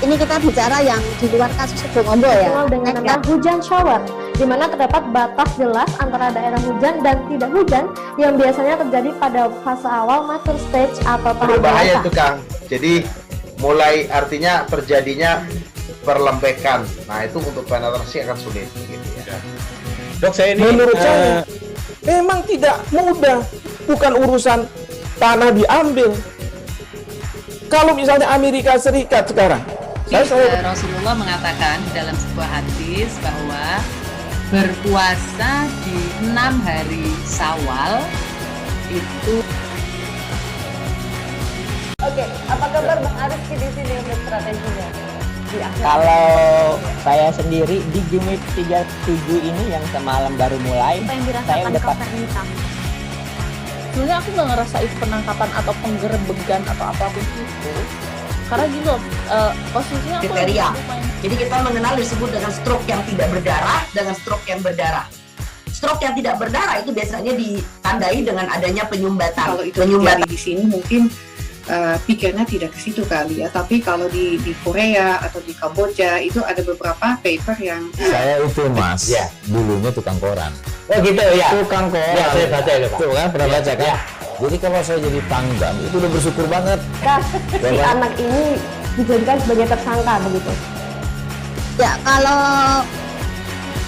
ini kita bicara yang di luar kasus Sebongombo ya. Dengan nama hujan shower, di mana terdapat batas jelas antara daerah hujan dan tidak hujan yang biasanya terjadi pada fase awal mature stage atau tahap berbahaya dewasa. itu Kang. Jadi mulai artinya terjadinya perlembekan. Nah itu untuk penetrasi akan sulit. Gitu ya. Dok, saya ini menurut saya memang tidak mudah, bukan urusan tanah diambil. Kalau misalnya Amerika Serikat sekarang, Rasulullah mengatakan dalam sebuah hadis bahwa berpuasa di 6 hari Syawal itu. Oke, apa kabar Bang Ariski di sini untuk strateginya? Kalau saya sendiri di Jumip 37 ini yang semalam baru mulai, saya udah sebenarnya aku nggak ngerasa itu penangkapan atau penggerebegan atau apapun itu, karena gitu posisinya aku kriteria. Jadi kita mengenal disebut dengan stroke yang tidak berdarah dengan stroke yang berdarah. Stroke yang tidak berdarah itu biasanya ditandai dengan adanya penyumbatan. Kalau itu terjadi di sini mungkin pikirnya tidak ke situ kali ya. Tapi kalau di Korea atau di Kamboja itu ada beberapa paper yang saya itu mas, ya, dulunya tukang koran. Oh gitu ya. Tukang koran. Ya, saya baca itu Pak. Tuh kan pernah baca kan? Ya. Jadi kalau saya jadi pangdam itu udah bersyukur banget. Si anak ini dijadikan sebagai tersangka begitu. Ya kalau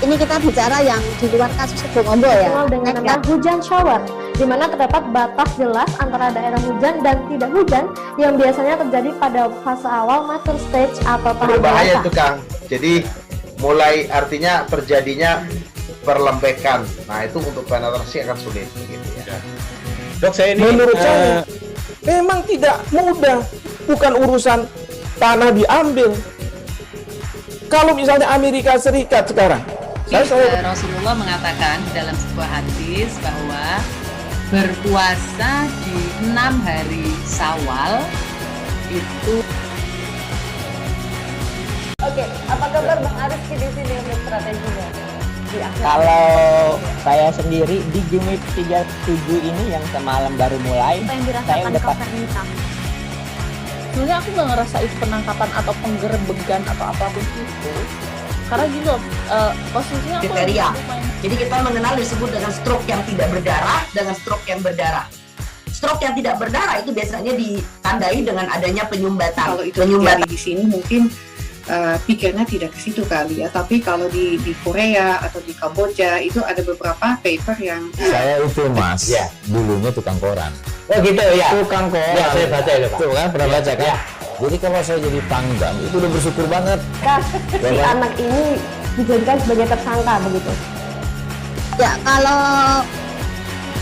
ini kita bicara yang di luar kasus Sebongombo ya. Dengan nama hujan shower, di mana terdapat batas jelas antara daerah hujan dan tidak hujan yang biasanya terjadi pada fase awal mature stage atau tahap berbahaya dewasa. itu Kang. Jadi mulai artinya terjadinya perlembekan. Nah itu untuk penetrasi akan sulit gitu ya. Dok saya ini Menurut saya memang tidak mudah, bukan urusan tanah diambil. Kalau misalnya Amerika Serikat sekarang, Rasulullah mengatakan dalam sebuah hadis bahwa berpuasa di 6 hari Syawal itu. Oke, apa kabar Bang Ariski di sini untuk strateginya? Kalau saya sendiri di Jumit 37 ini yang semalam baru mulai, saya udah pasti. Sebenarnya aku nggak ngerasa itu penangkapan atau penggerebegan atau apapun itu. Karena gini loh, posisinya aku kriteria. Jadi kita mengenal disebut dengan stroke yang tidak berdarah dengan stroke yang berdarah. Stroke yang tidak berdarah itu biasanya ditandai dengan adanya penyumbatan. Kalau itu terjadi di sini mungkin pikirnya tidak ke situ kali ya. Tapi kalau di Korea atau di Kamboja itu ada beberapa paper yang saya itu mas, ya, dulunya tukang koran. Oh gitu ya. Tukang koran. Ya, saya baca itu Pak. Tuh kan pernah baca kan? Ya. Jadi kalau saya jadi pangdam itu udah bersyukur banget. Si anak ini dijadikan sebagai tersangka begitu. Ya kalau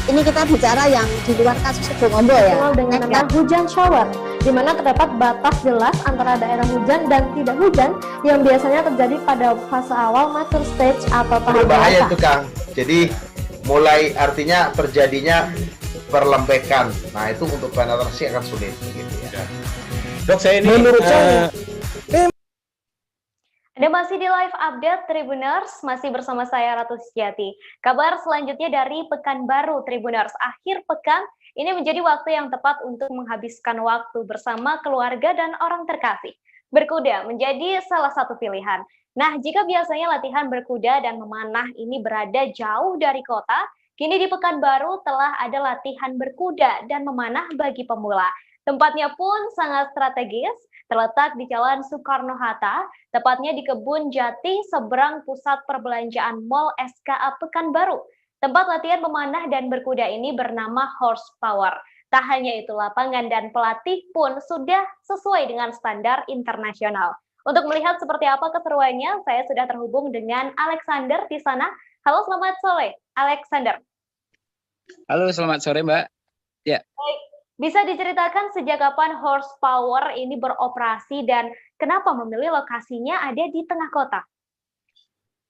ini kita bicara yang di luar kasus Sebongombo ya. Dengan nama hujan shower, di mana terdapat batas jelas antara daerah hujan dan tidak hujan yang biasanya terjadi pada fase awal mature stage atau tahap berbahaya dewasa. itu Kang. Jadi mulai artinya terjadinya perlembekan. Nah itu untuk penetrasi akan sulit gitu ya. Dok saya ini menurut saya Anda masih di live update Tribuners, masih bersama saya Ratu Sejati. Kabar selanjutnya dari Pekanbaru Tribuners. Akhir pekan ini menjadi waktu yang tepat untuk menghabiskan waktu bersama keluarga dan orang terkasih. Berkuda menjadi salah satu pilihan. Nah, jika biasanya latihan berkuda dan memanah ini berada jauh dari kota, kini di Pekanbaru telah ada latihan berkuda dan memanah bagi pemula. Tempatnya pun sangat strategis, terletak di Jalan Soekarno-Hatta, tepatnya di Kebun Jati, seberang pusat perbelanjaan Mall SKA Pekanbaru. Tempat latihan memanah dan berkuda ini bernama Horsepower. Tak hanya itu, lapangan dan pelatih pun sudah sesuai dengan standar internasional. Untuk melihat seperti apa keseruannya, saya sudah terhubung dengan Alexander di sana. Halo, selamat sore, Alexander. Halo, selamat sore, Mbak. Ya. Baik. Bisa diceritakan sejak kapan Horsepower ini beroperasi dan kenapa memilih lokasinya ada di tengah kota?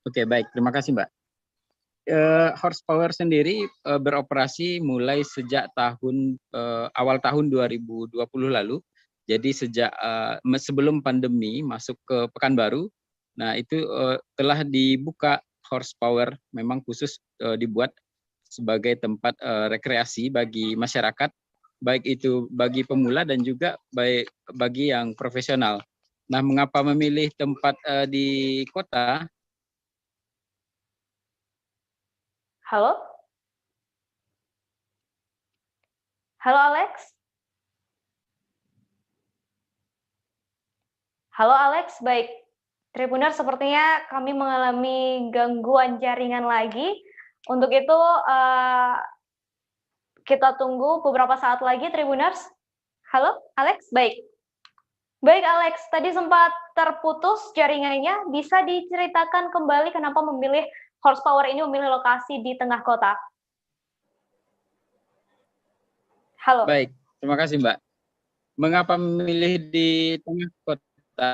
Oke, baik. Terima kasih, Mbak. Horsepower sendiri beroperasi mulai sejak awal tahun 2020 lalu. Jadi sejak sebelum pandemi masuk ke Pekanbaru, nah itu telah dibuka Horsepower, memang khusus dibuat sebagai tempat rekreasi bagi masyarakat, baik itu bagi pemula dan juga baik bagi yang profesional. Nah, mengapa memilih tempat di kota? Halo? Halo, Alex? Halo, Alex. Baik. Tribuner, sepertinya kami mengalami gangguan jaringan lagi. Untuk itu, kita tunggu beberapa saat lagi, Tribuners. Halo, Alex? Baik. Baik, Alex. Tadi sempat terputus jaringannya. Bisa diceritakan kembali kenapa memilih Horsepower ini memilih lokasi di tengah kota? Halo. Baik, terima kasih, Mbak. Mengapa memilih di tengah kota?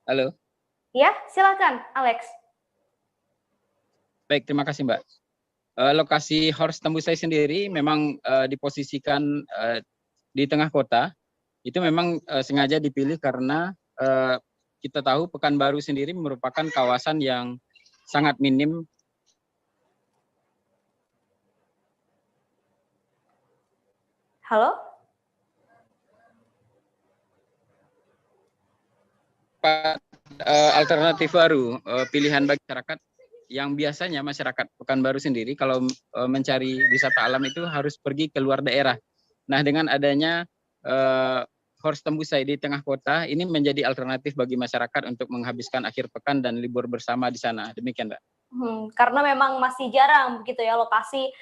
Halo? Ya, silakan, Alex. Baik, terima kasih, Mbak. Lokasi Horse Tembusai sendiri memang diposisikan di tengah kota. Itu memang sengaja dipilih karena kita tahu Pekanbaru sendiri merupakan kawasan yang sangat minim Halo? Alternatif baru, pilihan bagi masyarakat yang biasanya masyarakat Pekanbaru sendiri kalau mencari wisata alam itu harus pergi ke luar daerah. Nah, dengan adanya Horst Tembusai di tengah kota, ini menjadi alternatif bagi masyarakat untuk menghabiskan akhir pekan dan libur bersama di sana. Demikian, Mbak. Karena memang masih jarang begitu ya lokasi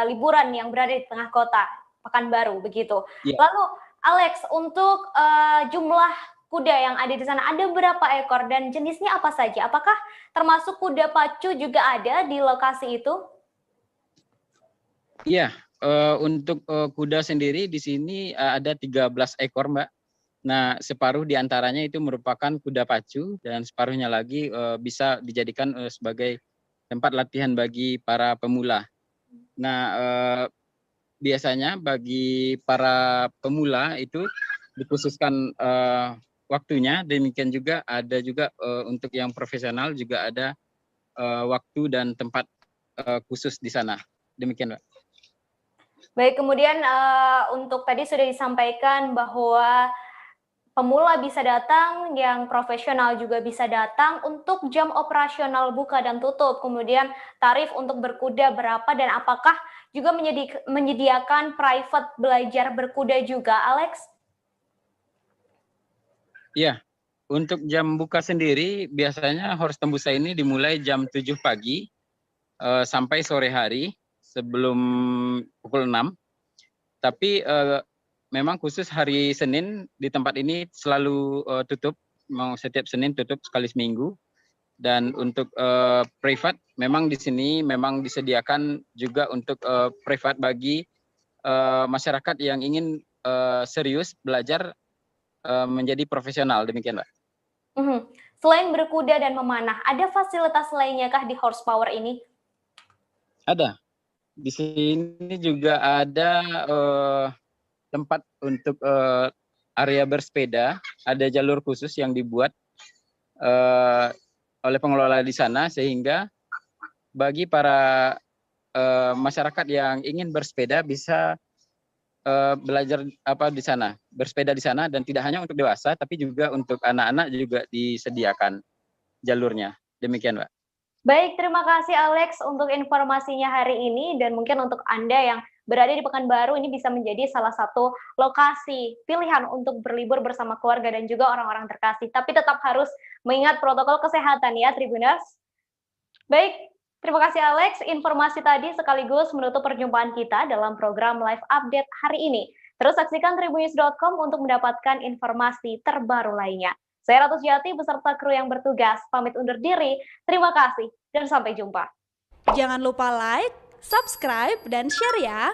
liburan yang berada di tengah kota Pekanbaru begitu. Ya. Lalu Alex, untuk jumlah kuda yang ada di sana ada berapa ekor dan jenisnya apa saja? Apakah termasuk kuda pacu juga ada di lokasi itu? Iya, untuk kuda sendiri di sini ada 13 ekor, Mbak. Nah, separuh diantaranya itu merupakan kuda pacu dan separuhnya lagi bisa dijadikan sebagai tempat latihan bagi para pemula. Nah, biasanya bagi para pemula itu dikhususkan waktunya, demikian juga ada juga untuk yang profesional juga ada waktu dan tempat khusus di sana. Demikian, Mbak. Baik, kemudian untuk tadi sudah disampaikan bahwa pemula bisa datang, yang profesional juga bisa datang. Untuk jam operasional buka dan tutup, kemudian tarif untuk berkuda berapa dan apakah juga menyediakan private belajar berkuda juga, Alex? Ya, untuk jam buka sendiri biasanya Horst Tembusai ini dimulai jam 7 pagi sampai sore hari sebelum pukul 6. Tapi memang khusus hari Senin di tempat ini selalu tutup, mau setiap Senin tutup sekali seminggu. Dan untuk privat memang di sini memang disediakan juga untuk privat bagi masyarakat yang ingin serius belajar menjadi profesional. Demikian, Mbak. Selain berkuda dan memanah, ada fasilitas lainnya kah di horsepower ini? Ada. Di sini juga ada tempat untuk area bersepeda, ada jalur khusus yang dibuat oleh pengelola di sana sehingga bagi para masyarakat yang ingin bersepeda bisa belajar di sana, bersepeda di sana, dan tidak hanya untuk dewasa tapi juga untuk anak-anak juga disediakan jalurnya. Demikian, Mbak. Baik, terima kasih Alex untuk informasinya hari ini, dan mungkin untuk Anda yang berada di Pekanbaru ini bisa menjadi salah satu lokasi pilihan untuk berlibur bersama keluarga dan juga orang-orang terkasih. Tapi tetap harus mengingat protokol kesehatan ya, Tribuners. Baik, terima kasih Alex. Informasi tadi sekaligus menutup perjumpaan kita dalam program Live Update hari ini. Terus saksikan tribunnews.com untuk mendapatkan informasi terbaru lainnya. Saya Ratu Sujati beserta kru yang bertugas pamit undur diri. Terima kasih dan sampai jumpa. Jangan lupa like, subscribe, dan share ya.